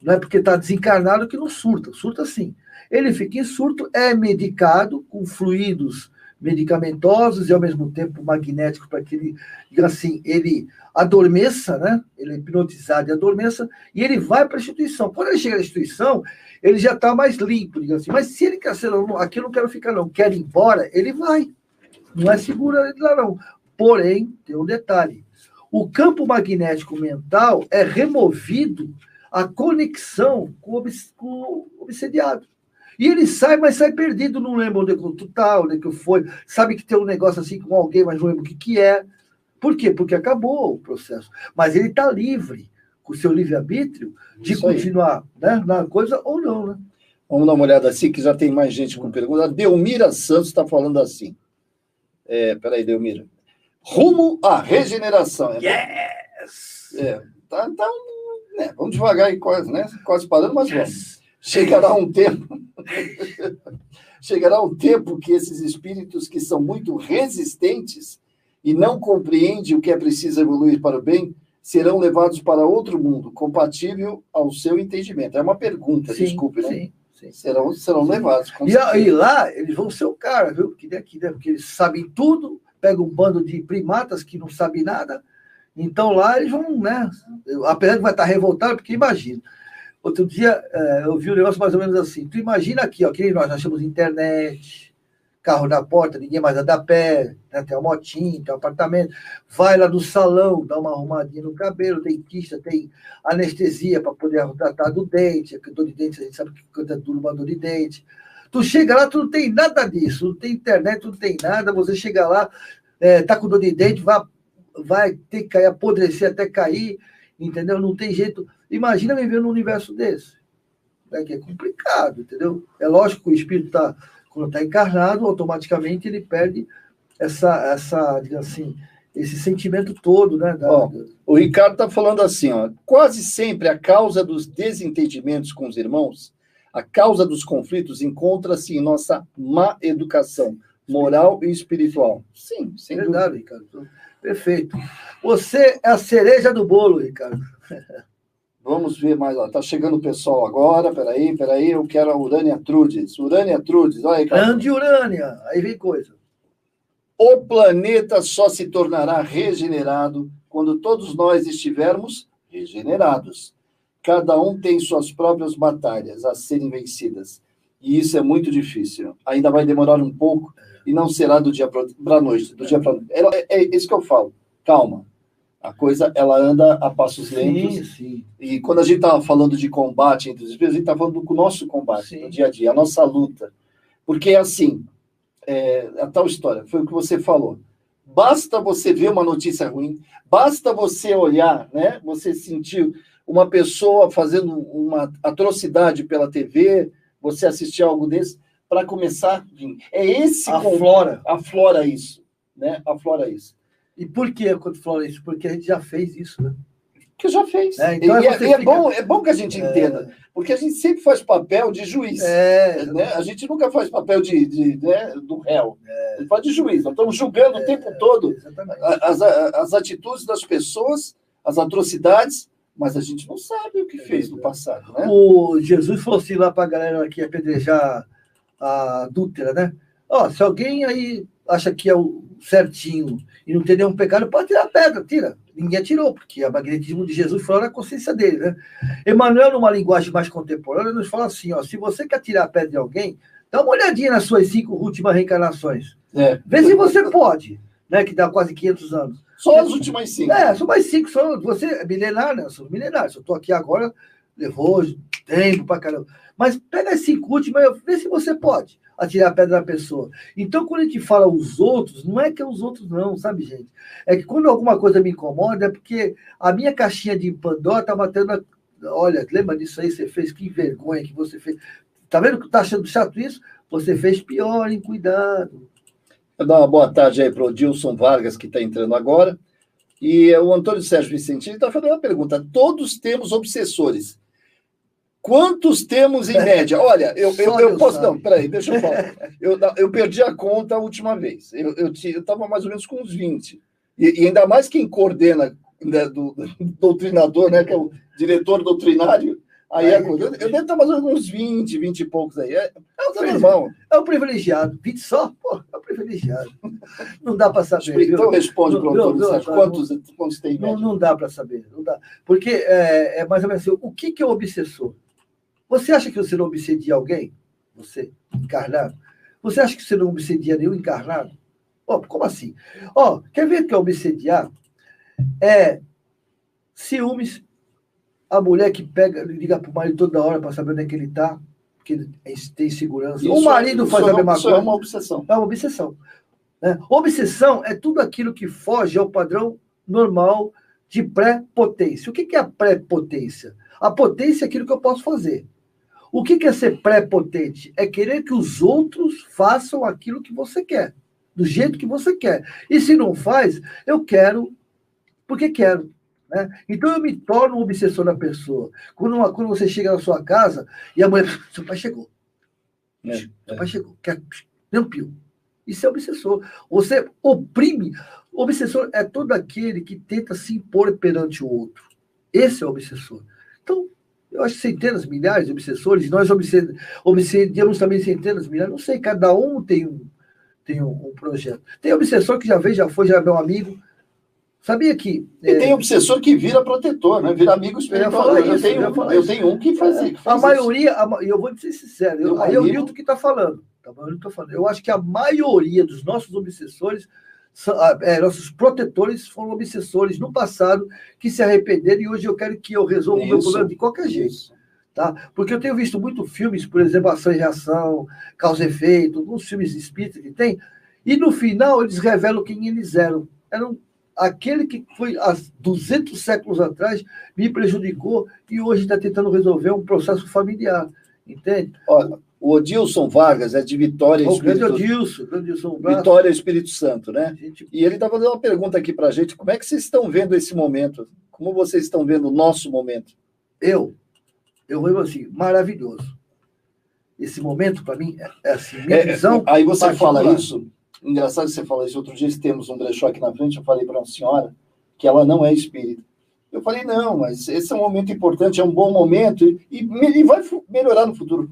B: Não é porque está desencarnado que não surta. Surta sim. Ele fica em surto, é medicado com fluidos medicamentosos e, ao mesmo tempo, magnéticos para que ele, assim, ele adormeça, né? Ele é hipnotizado e adormeça, e ele vai para a instituição. Quando ele chega na instituição, ele já está mais limpo, digamos assim. Mas se ele quer ser, aqui eu não quero ficar, não, quer ir embora, ele vai. Não é seguro ele lá, não. Porém, tem um detalhe. O campo magnético mental é removido a conexão com o obsediado. E ele sai, mas sai perdido, não lembra onde tu tá, onde que foi. Sabe que tem um negócio assim com alguém, mas não lembra o que é. Por quê? Porque acabou o processo. Mas ele está livre, com o seu livre-arbítrio, de continuar, né, na coisa ou não, né?
A: Vamos dar uma olhada assim, que já tem mais gente com pergunta. A Delmira Santos está falando assim. Peraí, Delmira. Rumo à regeneração.
B: Yes!
A: Vamos devagar aí, quase parando, mas vamos. Chegará um tempo que esses espíritos que são muito resistentes e não compreendem o que é preciso evoluir para o bem, serão levados para outro mundo, compatível ao seu entendimento. É uma pergunta, desculpe, né? Sim. Serão levados.
B: E lá, eles vão ser o cara, viu? Que daqui, né? Porque eles sabem tudo, pegam um bando de primatas que não sabem nada, então lá eles vão, né? Apesar de vai estar revoltado, porque imagina. Outro dia, eu vi um negócio mais ou menos assim. Tu imagina aqui, ó, que nós temos internet, carro na porta, ninguém mais anda a pé, né? Tem uma motinha, tem um apartamento. Vai lá no salão, dá uma arrumadinha no cabelo, dentista, tem anestesia para poder tratar do dente. Dor de dente, a gente sabe que quando é duro uma dor de dente. Tu chega lá, tu não tem nada disso, não tem internet, tu não tem nada. Você chega lá, tá com dor de dente, vai ter que cair, apodrecer até cair, entendeu? Não tem jeito. Imagina viver num universo desse. Que é complicado, entendeu? É lógico que o espírito quando está encarnado, automaticamente ele perde digamos assim, esse sentimento todo, né?
A: O Ricardo está falando assim, ó, quase sempre a causa dos desentendimentos com os irmãos, a causa dos conflitos encontra-se em nossa má educação moral e espiritual. Sim, sem
B: dúvida, Ricardo. Perfeito. Você é a cereja do bolo, Ricardo.
A: Vamos ver mais lá. Está chegando o pessoal agora. Peraí. Eu quero a Urânia Trudes. Urânia Trudes, olha aí, cara.
B: Grande Urânia. Aí vem coisa.
A: O planeta só se tornará regenerado quando todos nós estivermos regenerados. Cada um tem suas próprias batalhas a serem vencidas. E isso é muito difícil. Ainda vai demorar um pouco e não será do dia para a noite. Do dia para é isso que eu falo. Calma. A coisa, ela anda a passos lentos.
B: Sim.
A: E quando a gente estava falando de combate entre os espíritos, a gente está falando do nosso combate, no dia a dia, a nossa luta. Porque é assim, a tal história, foi o que você falou. Basta você ver uma notícia ruim, basta você olhar, né? Você sentir uma pessoa fazendo uma atrocidade pela TV, você assistir algo desse, para começar a vir. É esse... Aflora isso, né? Aflora isso.
B: E por que quando fala isso? Porque a gente já fez isso, né?
A: Que já fez.
B: Então
A: é bom que a gente entenda, porque a gente sempre faz papel de juiz. Né? A gente nunca faz papel do réu. A gente faz de juiz. Nós estamos julgando o tempo todo as atitudes das pessoas, as atrocidades, mas a gente não sabe o que fez no passado. Né?
B: O Jesus falou assim lá para a galera que ia apedrejar a adúltera, né? Se alguém aí acha que é o certinho e não tem nenhum pecado, pode tirar a pedra, tira. Ninguém atirou, porque o magnetismo de Jesus foi na consciência dele, né? Emmanuel, numa linguagem mais contemporânea, nos fala assim, se você quer tirar a pedra de alguém, dá uma olhadinha nas suas 5 últimas reencarnações. Vê se você pode, né? Que dá quase 500 anos.
A: Só as últimas 5.
B: Só mais 5. Você é milenar, né? Eu sou milenar. Se eu estou aqui agora, levou tempo pra caramba. Mas pega as 5 últimas, vê se você pode atirar a pedra da pessoa. Então, quando a gente fala os outros, não é que é os outros não, sabe, gente? É que quando alguma coisa me incomoda, é porque a minha caixinha de Pandora tá matando... Olha, lembra disso aí? Você fez? Que vergonha que você fez. Tá vendo que tá achando chato isso? Você fez pior, hein? Cuidado.
A: Eu dar uma boa tarde aí para o Dilson Vargas, que está entrando agora. E o Antônio Sérgio Vicentini está fazendo uma pergunta. Todos temos obsessores. Quantos temos em média? Olha, eu posso... Sabe. Não, peraí, deixa eu falar. Eu perdi a conta a última vez. Eu estava mais ou menos com uns 20. E ainda mais quem coordena, né, do doutrinador, né, que é o diretor doutrinário. Aí eu devo estar mais ou menos uns 20 e poucos aí. É normal.
B: É um privilegiado. 20 só? Pô, é um privilegiado. Não dá para saber.
A: Então responde para o Antônio Sérgio. Quantos tem em média?
B: Não dá para saber. Não dá. Porque é mais ou menos assim, o que é o obsessor? Você acha que você não obsedia alguém? Você, encarnado? Você acha que você não obsedia nenhum encarnado? Como assim? Quer ver que é obsediar? É ciúmes. A mulher que liga para o marido toda hora para saber onde é que ele está, porque ele tem segurança. O marido faz a mesma coisa.
A: Isso é uma obsessão.
B: É uma obsessão. Né? Obsessão é tudo aquilo que foge ao padrão normal de pré-potência. O que é a pré-potência? A potência é aquilo que eu posso fazer. O que é ser pré-potente? É querer que os outros façam aquilo que você quer, do jeito que você quer. E se não faz, eu quero porque quero. Né? Então eu me torno um obsessor da pessoa. Quando você chega na sua casa e a mulher... Seu pai chegou. Seu pai chegou. Quer nem um pio. Isso é obsessor. Você oprime. O obsessor é todo aquele que tenta se impor perante o outro. Esse é o obsessor. Então, eu acho que centenas, milhares de obsessores, nós obsediamos também centenas, milhares, não sei, cada um tem um projeto. Tem obsessor que já é meu amigo. Sabia que...
A: E tem obsessor que vira protetor, né? Vira amigo espiritual. Eu tenho um que faz isso.
B: A maioria, e eu vou dizer sincero, é o Nilton que está falando. Eu acho que a maioria dos nossos obsessores, nossos protetores, foram obsessores no passado que se arrependeram e hoje eu quero que eu resolva o meu problema de qualquer jeito. Tá? Porque eu tenho visto muitos filmes, por exemplo, Ação e Reação, Causa e Efeito, alguns filmes espíritas que tem, e no final eles revelam quem eles eram. Eram aquele que foi há 200 séculos atrás, me prejudicou e hoje está tentando resolver um processo familiar. Entende?
A: Olha, o Odilson Vargas é de Vitória Espírito
B: Santo.
A: Vitória Espírito Santo, né? E ele está fazendo uma pergunta aqui para a gente. Como é que vocês estão vendo esse momento? Como vocês estão vendo o nosso momento?
B: Eu vejo assim, maravilhoso. Esse momento, para mim, é assim, minha visão.
A: Aí você particular. Fala isso. Engraçado que você fala isso. Outro dia temos um brechó aqui na frente, eu falei para uma senhora que ela não é espírita. Eu falei, não, mas esse é um momento importante, é um bom momento e vai melhorar no futuro.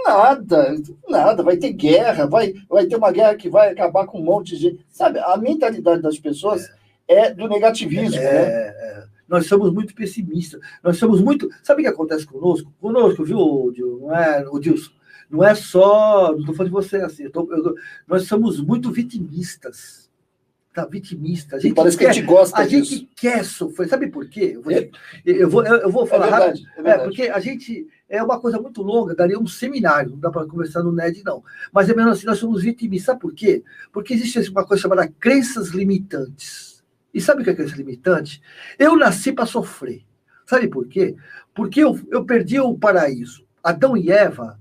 A: Nada, vai ter guerra, vai ter uma guerra que vai acabar com um monte de gente. Sabe, a mentalidade das pessoas é do negativismo, né?
B: Nós somos muito pessimistas. Nós somos muito. Sabe o que acontece conosco? Conosco, viu, Dilson? Não é, o Dilson? Não é só. Não estou falando de você assim. Nós somos muito vitimistas. Tá, vitimista.
A: Parece que a gente gosta disso.
B: A gente quer sofrer. Sabe por quê? Eu vou falar rápido. É verdade. Porque a gente. É uma coisa muito longa, daria um seminário, não dá para conversar no NED, não. Mas é mesmo assim, nós somos vitimistas. Sabe por quê? Porque existe uma coisa chamada crenças limitantes. E sabe o que é crença limitante? Eu nasci para sofrer. Sabe por quê? Porque eu perdi o paraíso. Adão e Eva,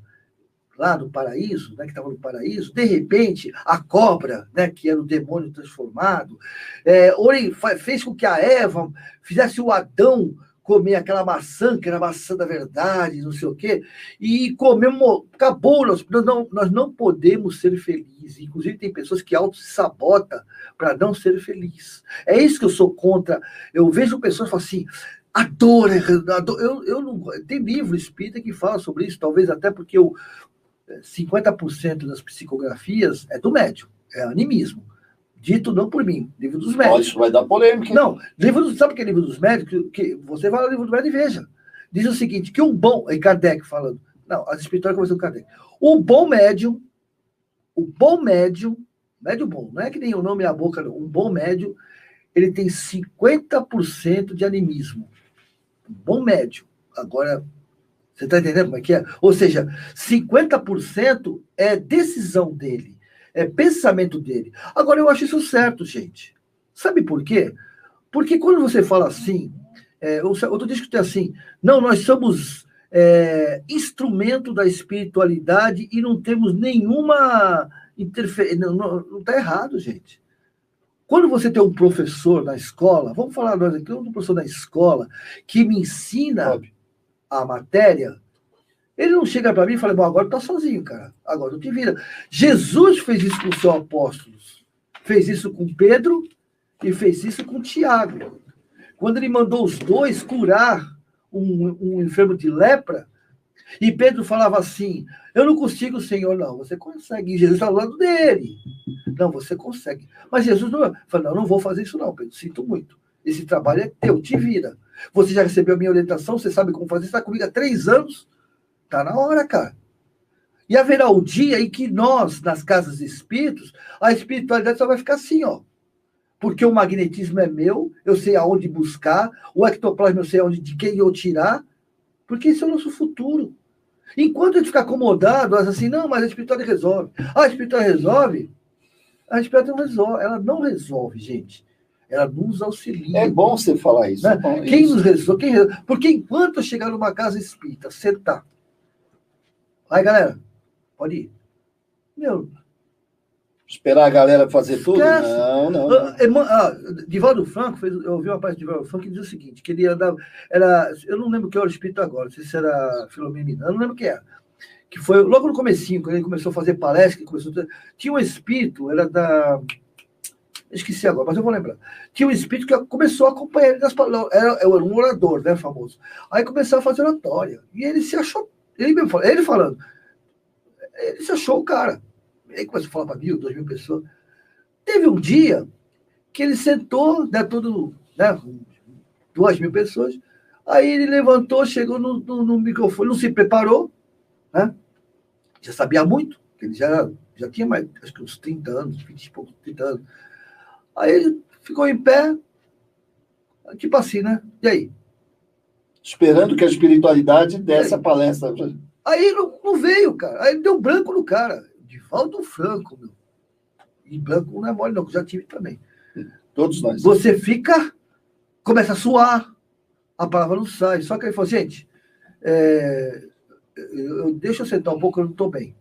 B: lá no paraíso, né, que estavam no paraíso, de repente, a cobra, né, que era o demônio transformado, fez com que a Eva fizesse o Adão comer aquela maçã, que era a maçã da verdade, não sei o quê, e comemos, acabou, nós não podemos ser felizes. Inclusive, tem pessoas que auto-sabotam para não ser felizes. É isso que eu sou contra. Eu vejo pessoas que falam assim, a dor, eu não, tem livro espírita que fala sobre isso, talvez até porque 50% das psicografias é do médium, é animismo. Dito não por mim, livro dos médicos.
A: Isso vai dar polêmica. Hein?
B: Não, sabe o que é livro dos médicos? Que você vai no livro do médico e veja. Diz o seguinte, que um bom, e Kardec falando, não, as espirituais conversam com Kardec, o bom médium, médium bom, não é que nem o nome na boca, não, um bom médium, ele tem 50% de animismo. Um bom médium. Agora, você está entendendo como é que é? Ou seja, 50% é decisão dele. É pensamento dele. Agora, eu acho isso certo, gente. Sabe por quê? Porque quando você fala assim, outro dia escutei assim, não, nós somos instrumento da espiritualidade e não temos nenhuma interferência. Não está errado, gente. Quando você tem um professor na escola, vamos falar nós aqui, um professor na escola que me ensina a matéria, ele não chega para mim e fala, bom, agora tu tá sozinho, cara. Agora tu te vira. Jesus fez isso com os seus apóstolos. Fez isso com Pedro e fez isso com Tiago. Quando ele mandou os dois curar um enfermo de lepra, e Pedro falava assim, eu não consigo, Senhor, não. Você consegue. E Jesus estava ao lado dele. Não, você consegue. Mas Jesus não falou, não, não vou fazer isso não, Pedro. Sinto muito. Esse trabalho é teu, te vira. Você já recebeu a minha orientação, você sabe como fazer, você está comigo há 3 anos. Está na hora, cara. E haverá o dia em que nós, nas casas espíritas, a espiritualidade só vai ficar assim, ó. Porque o magnetismo é meu, eu sei aonde buscar, o ectoplasma eu sei de quem eu tirar, porque esse é o nosso futuro. Enquanto a gente ficar acomodado, assim, não, mas a espiritualidade resolve. A espiritualidade resolve? A espiritualidade não resolve. Ela não resolve, gente. Ela nos auxilia.
A: É bom você falar isso.
B: Né?
A: É bom,
B: quem
A: isso.
B: nos resolve? Porque enquanto eu chegar numa casa espírita, sentar, aí, galera, pode ir. Meu.
A: Esperar a galera fazer tudo?
B: Esquece.
A: Não.
B: Divaldo Franco, eu ouvi uma parte de Divaldo Franco que diz o seguinte, que ele eu não lembro que era o espírito agora, não sei se era Filomena, eu não lembro o que era. Que foi logo no comecinho, quando ele começou a fazer palestra, tinha um espírito, era da... Esqueci agora, mas eu vou lembrar. Tinha um espírito que começou a acompanhar ele nas palavras, era um orador, né, famoso. Aí começou a fazer oratória, e ele se achou, ele falando, ele se achou o cara. Aí começou a falar para 1.000, 2.000 pessoas. Teve um dia que ele sentou, né, 2.000 pessoas, aí ele levantou, chegou no microfone, não se preparou, né? Já sabia muito, ele já tinha mais, acho que uns 30 anos, 20 e poucos, 30 anos. Aí ele ficou em pé, tipo assim, né? E aí?
A: Esperando que a espiritualidade desse a palestra.
B: Aí não veio, cara. Aí deu branco no cara. Divaldo Franco, meu. E branco não é mole, não, que já tive também.
A: Todos nós.
B: Você começa a suar, a palavra não sai. Só que ele falou, gente, deixa eu sentar um pouco, eu não estou bem.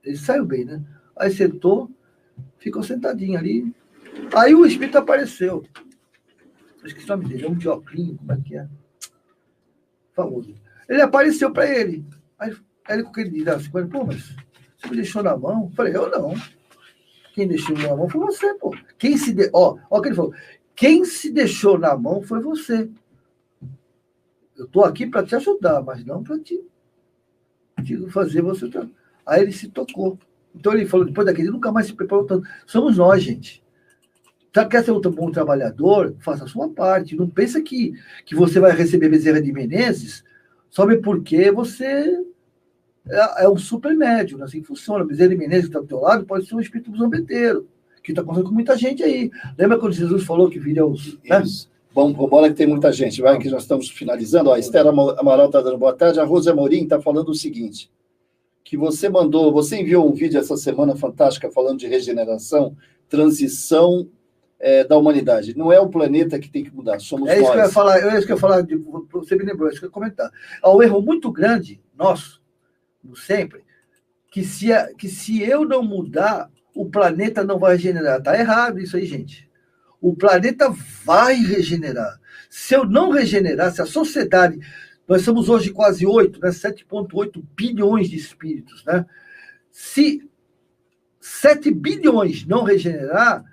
B: Ele saiu bem, né? Aí sentou, ficou sentadinho ali. Aí o espírito apareceu. Eu esqueci o nome dele, é um dioclinho, como é que é? Famoso. Ele apareceu para ele. Aí ele com aquele diz assim, pô, mas você me deixou na mão? Eu falei, eu não. Quem deixou na mão foi você, pô. Ó o que ele falou. Quem se deixou na mão foi você. Eu estou aqui para te ajudar, mas não para te contigo fazer você. Aí ele se tocou. Então ele falou, depois daquele, nunca mais se preparou tanto. Somos nós, gente. Quer ser um bom trabalhador? Faça a sua parte. Não pensa que você vai receber Bezerra de Menezes só porque você é um super médium. Não é assim que funciona. Bezerra de Menezes que está do teu lado pode ser um espírito zombeteiro, que está acontecendo com muita gente aí. Lembra quando Jesus falou que viria os... Né?
A: Isso. Bom, bora que tem muita gente. Vai que nós estamos finalizando. Ó, a Esther Amaral está dando boa tarde. A Rosa Amorim está falando o seguinte, que você enviou um vídeo essa semana fantástica falando de regeneração, transição da humanidade. Não é o planeta que tem que mudar, somos nós.
B: É isso que eu ia falar, você me lembrou, é isso que eu ia comentar. Há um erro muito grande, nosso, sempre, que se eu não mudar, o planeta não vai regenerar. Está errado isso aí, gente. O planeta vai regenerar. Se eu não regenerar, se a sociedade... Nós somos hoje quase 7,8 bilhões de espíritos, né? Se 7 bilhões não regenerar,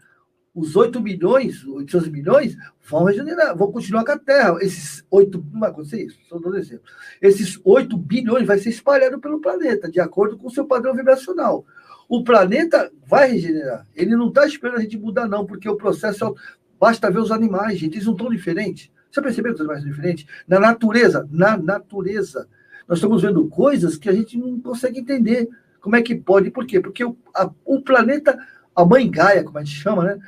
B: os 8 bilhões, 800 milhões, vão regenerar, vão continuar com a Terra. Esses 8, não vai acontecer isso, só dando exemplo. Esses 8 bilhões vai ser espalhado pelo planeta, de acordo com o seu padrão vibracional. O planeta vai regenerar. Ele não está esperando a gente mudar, não, porque o processo, basta ver os animais, gente, eles não estão diferentes. Você percebeu que os animais são diferentes? Na natureza, nós estamos vendo coisas que a gente não consegue entender. Como é que pode? Por quê? Porque o planeta, a mãe Gaia, como a gente chama, né,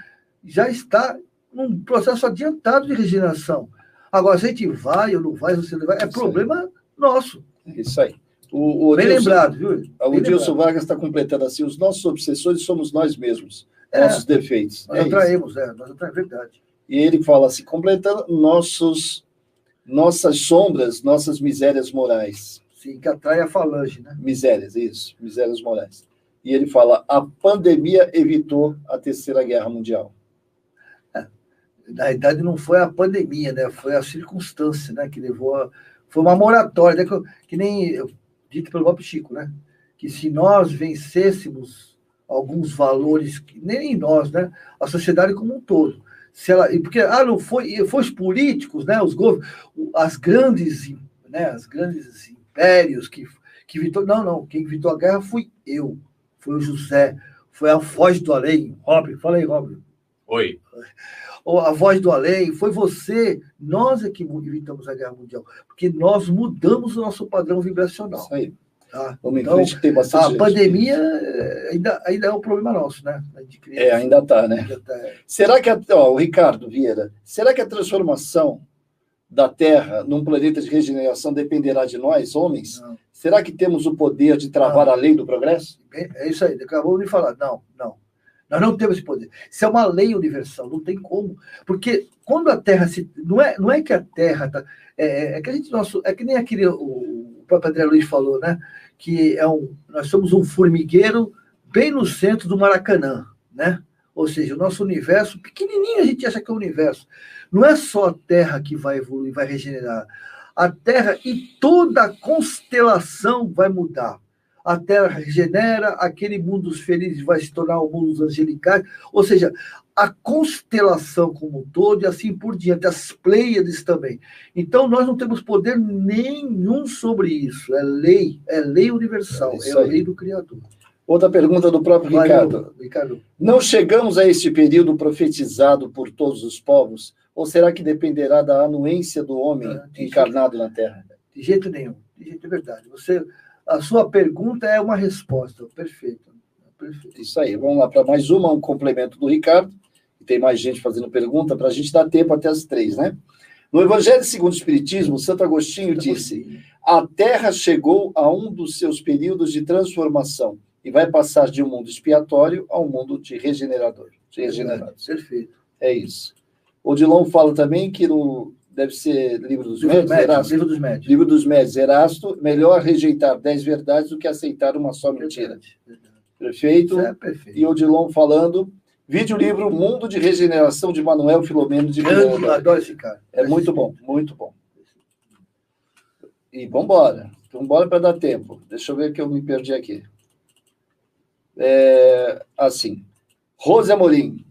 B: já está num processo adiantado de regeneração. Agora, se a gente vai ou não vai, se você não vai, é problema nosso.
A: Isso aí.
B: Bem lembrado, viu?
A: O Dilson Vargas está completando assim, os nossos obsessores somos nós mesmos, nossos defeitos.
B: Nós atraímos, é verdade.
A: E ele fala assim, completando nossas sombras, nossas misérias morais.
B: Sim, que atrai a falange, né?
A: Misérias morais. E ele fala, a pandemia evitou a Terceira Guerra Mundial.
B: Na verdade, não foi a pandemia, né? Foi a circunstância, né? Que levou a... Foi uma moratória, né? Que nem dito pelo próprio Chico, né? Que se nós vencêssemos alguns valores, nem nós, né? A sociedade como um todo. Se ela, porque não foi os políticos, né? As grandes impérios que evitou. Não. Quem evitou a guerra fui eu. Foi o José. Foi a voz do além. Rob, fala aí, Rob.
F: Oi.
B: A voz do além, foi você, nós é que evitamos a guerra mundial, porque nós mudamos o nosso padrão vibracional. Isso aí. Tá? Então, que tem bastante pandemia ainda é um problema nosso, né?
A: Ainda está, né? Será que, o Ricardo Vieira, será que a transformação da Terra num planeta de regeneração dependerá de nós, homens? Não. Será que temos o poder de travar a lei do progresso?
B: É isso aí, acabou de falar. Não. Nós não temos esse poder. Isso é uma lei universal, não tem como. Porque quando a Terra se... Não é que a Terra está... É que a gente... É que nem aquele... O próprio André Luiz falou, né? Que nós somos um formigueiro bem no centro do Maracanã, né? Ou seja, o nosso universo, pequenininho a gente acha que é o universo. Não é só a Terra que vai evoluir, vai regenerar. A Terra e toda a constelação vai mudar. A Terra regenera, aquele mundo dos felizes vai se tornar o mundo dos angelicais, ou seja, a constelação como um todo e assim por diante, as Pleiades também. Então, nós não temos poder nenhum sobre isso, é lei universal, é a lei do Criador.
A: Outra pergunta do próprio Ricardo. Não chegamos a este período profetizado por todos os povos, ou será que dependerá da anuência do homem encarnado na Terra?
B: De jeito nenhum, é verdade. A sua pergunta é uma resposta. Perfeito.
A: Isso aí. Vamos lá para mais um complemento do Ricardo. E tem mais gente fazendo pergunta para a gente dar tempo até as 3, né? No Evangelho segundo o Espiritismo, Santo Agostinho disse: a Terra chegou a um dos seus períodos de transformação e vai passar de um mundo expiatório a um mundo de regenerador.
B: Perfeito.
A: É isso. O Odilon fala também que deve ser Livro dos Médios. Livro dos Médios, Erasto, melhor rejeitar 10 verdades do que aceitar uma só mentira. Perfeito.
B: Perfeito.
A: E Odilon falando, livro Mundo de Regeneração de Manuel Filomeno de Miranda.
B: Eu adoro esse cara.
A: É muito bom, muito bom. E vambora para dar tempo. Deixa eu ver que eu me perdi aqui. Assim, Rosa Amorim.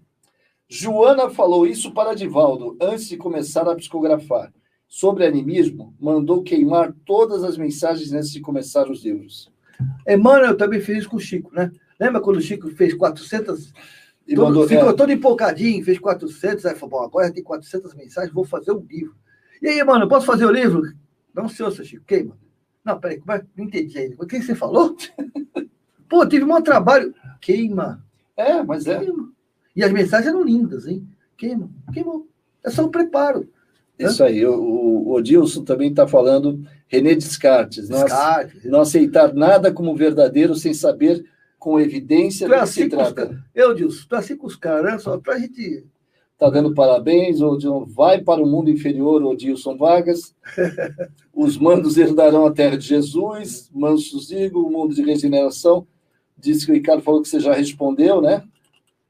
A: Joana falou isso para Divaldo antes de começar a psicografar. sobre animismo, mandou queimar todas as mensagens antes de começar os livros.
B: Emmanuel também fez isso com o Chico, né? Lembra quando o Chico fez 400... ficou todo empolgadinho, fez 400, aí falou, bom, agora tem 400 mensagens, vou fazer um livro. E aí, mano, posso fazer o livro? Não, senhor, seu Chico, queima. Não, peraí, não entendi ainda. O que você falou? Pô, tive um maior trabalho. Queima.
A: Mas é.
B: Queima. E as mensagens eram lindas, hein? Queima, queimou. É só o preparo.
A: Isso aí. O Odilson também está falando, René Descartes. Não aceitar nada como verdadeiro sem saber com evidência do que se trata.
B: Dilson, tu assim com os caras, né? Só pra gente...
A: Está dando parabéns, Odilson. Vai para o mundo inferior, Odilson Vargas. Os mandos herdarão a terra de Jesus. Mansos digo, o mundo de regeneração. Disse que o Ricardo falou que você já respondeu, né?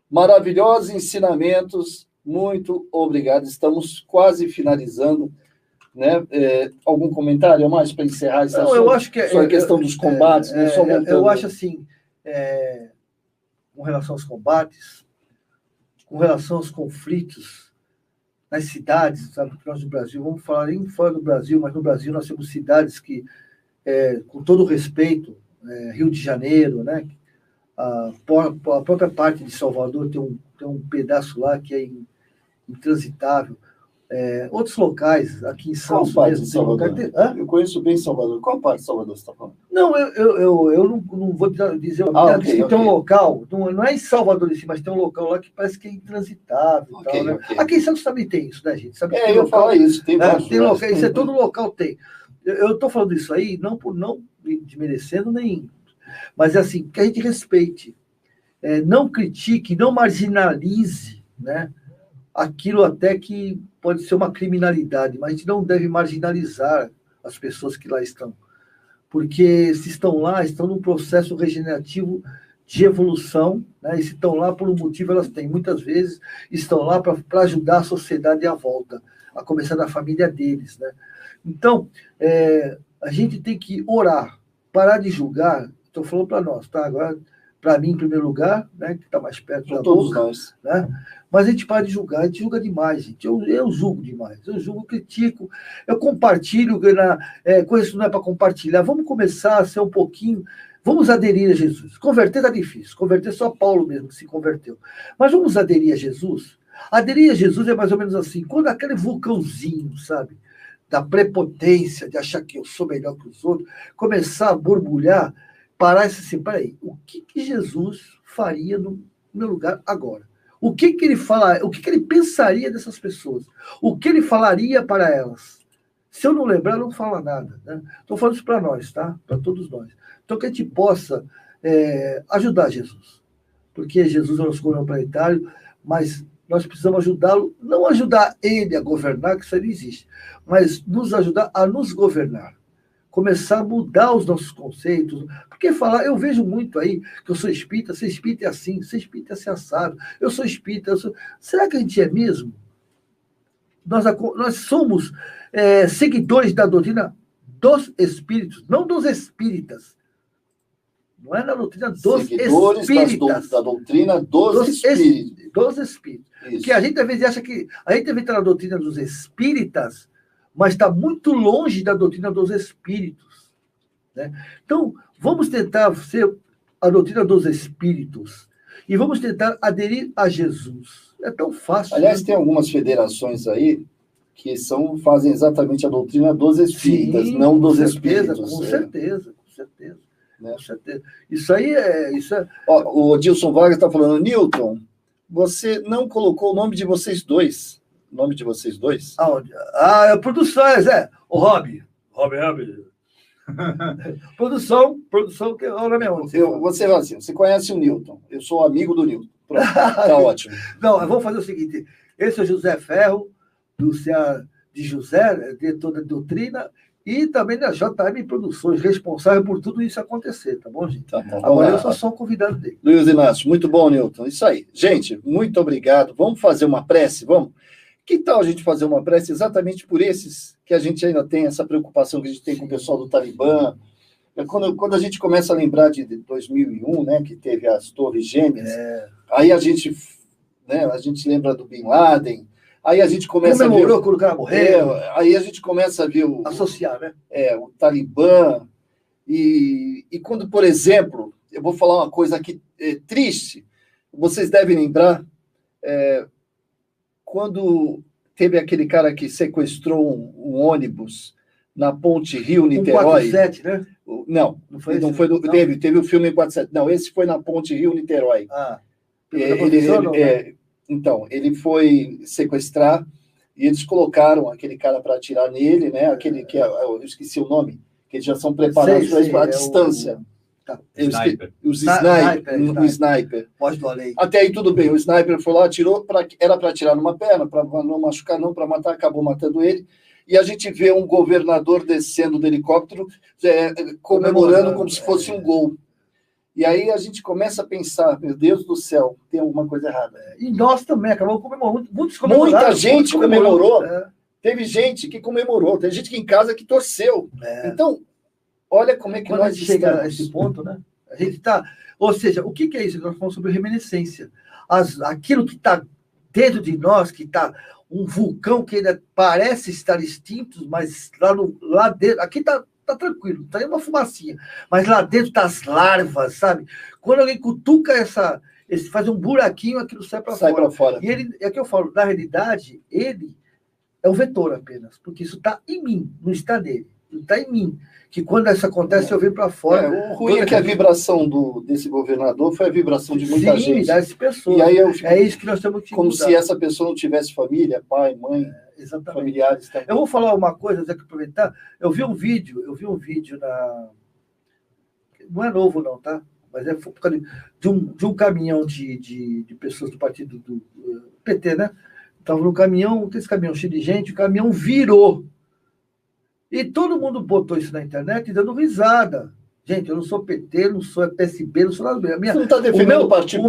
A: Maravilhosos ensinamentos. Muito obrigado. Estamos quase finalizando. Né? Algum comentário a mais para encerrar esse assunto?
B: Eu acho que
A: sobre a questão dos combates.
B: Eu acho assim, com relação aos combates, com relação aos conflitos nas cidades, sabe, nós do Brasil, vamos falar nem fora do Brasil, mas no Brasil nós temos cidades que, com todo o respeito, Rio de Janeiro, né, a própria parte de Salvador tem um pedaço lá que é intransitável. Outros locais, aqui em Santos mesmo, tem lugar...
A: Eu conheço bem Salvador. Qual parte de Salvador você está falando?
B: Não, eu não vou dizer... Okay. Tem um local, não é em Salvador em si, mas tem um local lá que parece que é intransitável. Okay, tal, né? Okay. Aqui em Santos também tem isso, né, gente? Sabe que
A: eu falo isso, tem vários.
B: Tem local, isso todo local tem. Eu estou falando isso aí, não desmerecendo nem... Mas é assim, que a gente respeite. Não critique, não marginalize, né? Aquilo até que pode ser uma criminalidade, mas a gente não deve marginalizar as pessoas que lá estão. Porque se estão lá, estão num processo regenerativo de evolução, né? E se estão lá por um motivo, elas têm. Muitas vezes estão lá para ajudar a sociedade à volta, a começar da família deles, né? Então, a gente tem que orar, parar de julgar. Estou falando para nós, tá? Agora, para mim, em primeiro lugar, né, que está mais perto da
A: todos
B: boca,
A: nós.
B: Né? Mas a gente para de julgar, a gente julga demais, gente. Eu julgo demais, eu julgo, critico, eu compartilho, coisas que não é para compartilhar. Vamos começar a ser um pouquinho, vamos aderir a Jesus. Converter está difícil, converter só Paulo mesmo que se converteu. Mas vamos aderir a Jesus? Aderir a Jesus é mais ou menos assim, quando aquele vulcãozinho, sabe, da prepotência, de achar que eu sou melhor que os outros, começar a borbulhar, parar e assim, peraí, o que Jesus faria no meu lugar agora? O que ele fala, o que ele pensaria dessas pessoas? O que ele falaria para elas? Se eu não lembrar, eu não falo nada. Né? Estou falando isso para nós, tá? Para todos nós. Então, que a gente possa ajudar Jesus. Porque Jesus é o nosso governo planetário, mas nós precisamos ajudá-lo, não ajudar ele a governar, que isso aí não existe, mas nos ajudar a nos governar. Começar a mudar os nossos conceitos, porque eu vejo muito aí que eu sou espírita, ser espírita é assim, ser espírita é ser assado, eu sou espírita, será que a gente é mesmo? Nós somos seguidores da doutrina dos espíritos, não dos espíritas, não é na doutrina dos espíritas.
A: Da doutrina dos espíritos.
B: Dos espíritos. Isso. Que a gente às vezes acha que a gente deve estar na doutrina dos espíritas, mas está muito longe da doutrina dos espíritos. Né? Então, vamos tentar ser a doutrina dos espíritos e vamos tentar aderir a Jesus. É tão fácil.
A: Aliás, tem algumas federações aí que fazem exatamente a doutrina dos espíritas, sim, não dos espíritos.
B: Com certeza. Né? Com certeza. Isso aí é...
A: O Dilson Vargas está falando, Newton, você não colocou o nome de vocês dois. O nome de vocês dois?
B: Aonde? Produções, o Rob. Produção que é o nome onde?
A: Você vai assim, você conhece o Newton, eu sou amigo do Newton. Pronto, tá ótimo.
B: Não, vamos fazer o seguinte, esse é o José Ferro, do CA de José, diretor da doutrina, e também da JM Produções, responsável por tudo isso acontecer, tá bom, gente?
A: Tá bom,
B: agora eu sou só um convidado dele.
A: Luiz Inácio, muito bom, Newton. Isso aí. Gente, muito obrigado. Vamos fazer uma prece, vamos? Que tal a gente fazer uma prece exatamente por esses que a gente ainda tem, essa preocupação que a gente tem com o pessoal do Talibã? Quando a gente começa a lembrar de 2001, né, que teve as Torres Gêmeas, aí a gente lembra do Bin Laden, Aí a gente começa
B: Comemorou
A: a ver...
B: quando o cara morreu.
A: Aí a gente começa a ver
B: Associar, né?
A: o Talibã. E quando, por exemplo, eu vou falar uma coisa aqui triste, vocês devem lembrar, quando teve aquele cara que sequestrou um ônibus na ponte Rio-Niterói.
B: 147, né?
A: Não,
B: não foi,
A: não foi não. Teve o filme 147. Não, esse foi na ponte Rio-Niterói. Então, ele foi sequestrar e eles colocaram aquele cara para atirar nele, né? Aquele que eu esqueci o nome, que eles já são preparados para a distância. O sniper.
B: Pode do além.
A: Até aí tudo bem, o sniper foi lá, atirou, era para atirar numa perna, para não machucar, não para matar, acabou matando ele. E a gente vê um governador descendo do helicóptero, comemorando como se fosse um gol. E aí a gente começa a pensar, meu Deus do céu, tem alguma coisa errada.
B: E nós também acabamos comemorando. Muita
A: gente comemorou. Teve gente que comemorou, teve gente que em casa que torceu. Então, olha como é que
B: quando
A: nós
B: chega a esse ponto, né? A gente está... Ou seja, o que é isso? Nós falamos sobre reminiscência. Aquilo que está dentro de nós, que está um vulcão que ainda parece estar extinto, mas lá dentro... Aqui está tranquilo, está aí uma fumacinha. Mas lá dentro tá as larvas, sabe? Quando alguém cutuca faz um buraquinho, aquilo sai para fora. E ele, é que eu falo, na realidade, ele é o vetor apenas, porque isso está em mim, não está nele. Está em mim. Que quando isso acontece, eu venho para fora.
A: O ruim é que a vibração desse governador foi a vibração de muita gente.
B: Das pessoas.
A: E aí
B: é isso que nós temos que
A: como
B: mudar.
A: Se essa pessoa não tivesse família, pai, mãe, familiares também.
B: Eu vou falar uma coisa, Zé, que aproveitar. Eu vi um vídeo na... Não é novo, não, tá? Mas é por causa de um caminhão de pessoas do partido do PT, né? Estava no caminhão, esse caminhão cheio de gente, o caminhão virou. E todo mundo botou isso na internet dando risada. Gente, eu não sou PT, não sou PSB, não sou nada. Você
A: não está defendendo o partido.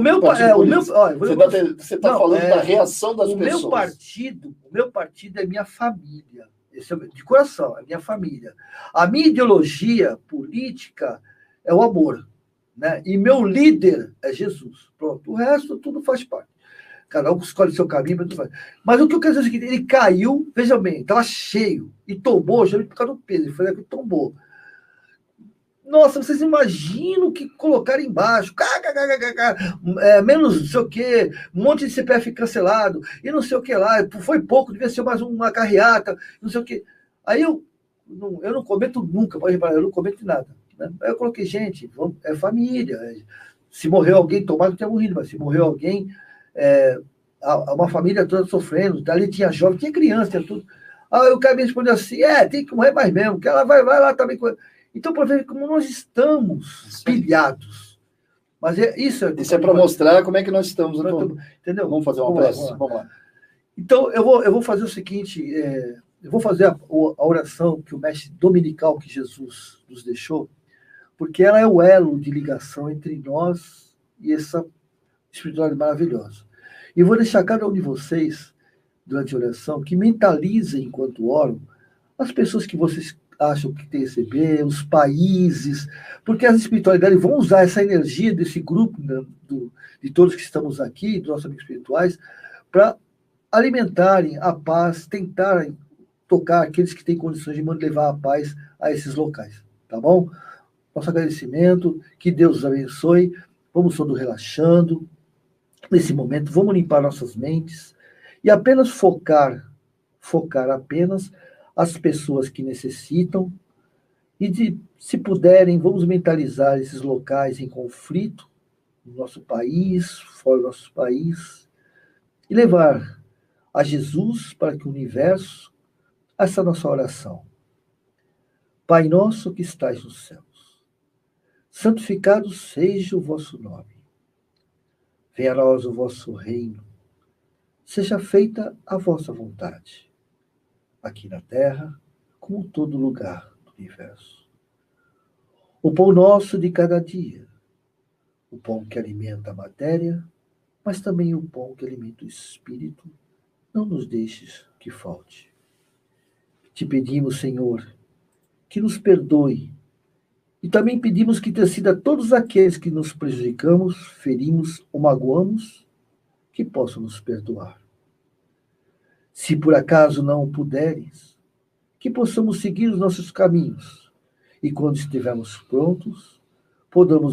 A: Você está falando da reação das pessoas.
B: O meu partido é minha família. Esse de coração, é minha família. A minha ideologia política é o amor. Né? E meu líder é Jesus. Pronto. O resto, tudo faz parte. Cada um escolhe seu caminho, mas o que eu quero dizer é o seguinte, ele caiu, veja bem, estava cheio, e tombou, já por causa do peso, ele foi aqui e tombou. Nossa, vocês imaginam o que colocaram embaixo, menos não sei o quê, um monte de CPF cancelado, e não sei o que lá, foi pouco, devia ser mais uma carreata, não sei o que. Aí eu não comento nunca, pode reparar, eu não comento nada. Né? Aí eu coloquei, gente, é família, se morreu alguém, tomara que tenha morrido, mas se morreu alguém... uma família toda sofrendo, ali tinha jovem, tinha criança, tinha tudo. Aí o cara me respondeu assim, tem que morrer mais mesmo, que ela vai lá também. Então, para ver como nós estamos pilhados. Mas isso é
A: para mostrar como é que nós estamos.
B: Entendeu?
A: Vamos fazer uma prece. Vamos lá.
B: Então, eu vou fazer o seguinte, eu vou fazer a oração que o mestre dominical que Jesus nos deixou, porque ela é o elo de ligação entre nós e essa espiritualidade maravilhosa. E vou deixar cada um de vocês, durante a oração, que mentalizem, enquanto oram, as pessoas que vocês acham que tem que receber, os países, porque as espiritualidades vão usar essa energia desse grupo, né, de todos que estamos aqui, dos nossos amigos espirituais, para alimentarem a paz, tentarem tocar aqueles que têm condições de levar a paz a esses locais. Tá bom? Nosso agradecimento, que Deus os abençoe, vamos todos relaxando. Nesse momento, vamos limpar nossas mentes e apenas focar apenas as pessoas que necessitam e, se puderem, vamos mentalizar esses locais em conflito no nosso país, fora do nosso país, e levar a Jesus para que o universo, essa nossa oração. Pai nosso que estais nos céus, santificado seja o vosso nome. Venha a nós o vosso reino. Seja feita a vossa vontade, aqui na terra, como em todo lugar do universo. O pão nosso de cada dia, o pão que alimenta a matéria, mas também o pão que alimenta o espírito, não nos deixes que falte. Te pedimos, Senhor, que nos perdoe. E também pedimos que decida todos aqueles que nos prejudicamos, ferimos ou magoamos, que possam nos perdoar. Se por acaso não o puderes, que possamos seguir os nossos caminhos e, quando estivermos prontos,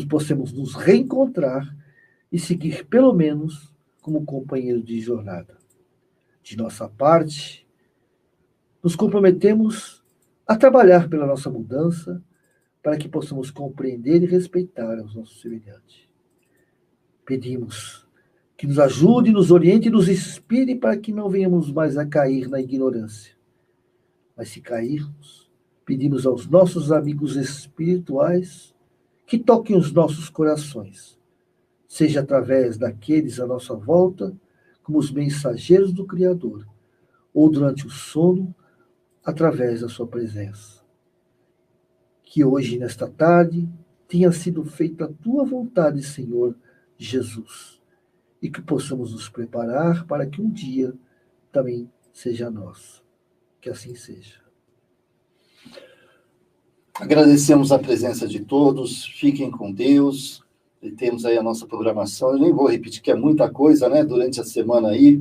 B: possamos nos reencontrar e seguir, pelo menos, como companheiros de jornada. De nossa parte, nos comprometemos a trabalhar pela nossa mudança para que possamos compreender e respeitar os nossos semelhantes. Pedimos que nos ajude, nos oriente e nos inspire para que não venhamos mais a cair na ignorância. Mas se cairmos, pedimos aos nossos amigos espirituais que toquem os nossos corações, seja através daqueles à nossa volta, como os mensageiros do Criador, ou durante o sono, através da sua presença. Que hoje, nesta tarde, tenha sido feita a tua vontade, Senhor Jesus, e que possamos nos preparar para que um dia também seja nosso. Que assim seja.
A: Agradecemos a presença de todos, fiquem com Deus, e temos aí a nossa programação, eu nem vou repetir que é muita coisa, né, durante a semana aí,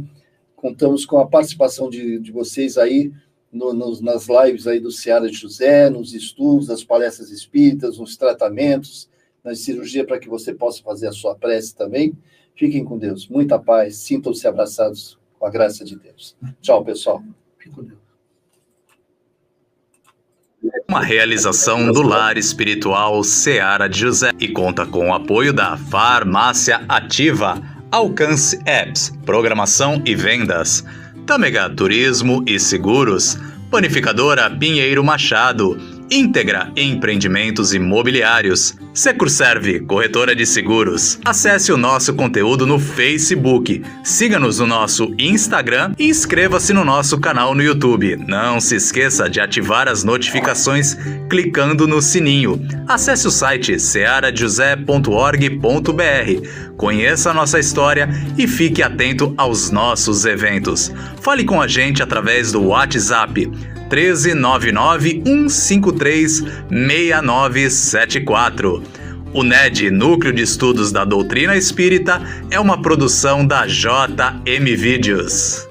A: contamos com a participação de vocês aí, nas lives aí do Seara de José, nos estudos, nas palestras espíritas, nos tratamentos, na cirurgia, para que você possa fazer a sua prece também. Fiquem com Deus, muita paz, sintam-se abraçados com a graça de Deus. Tchau, pessoal. Fiquem com Deus.
F: Uma realização do Lar Espiritual Seara de José e conta com o apoio da Farmácia Ativa, Alcance Apps, Programação e Vendas, Tâmega Turismo e Seguros, Panificadora Pinheiro Machado, Íntegra Empreendimentos Imobiliários, Securserve, corretora de seguros. Acesse o nosso conteúdo no Facebook, siga-nos no nosso Instagram e inscreva-se no nosso canal no YouTube. Não se esqueça de ativar as notificações clicando no sininho. Acesse o site searajosé.org.br. Conheça a nossa história e fique atento aos nossos eventos. Fale com a gente através do WhatsApp 13991536974. O NED, Núcleo de Estudos da Doutrina Espírita, é uma produção da JM Vídeos.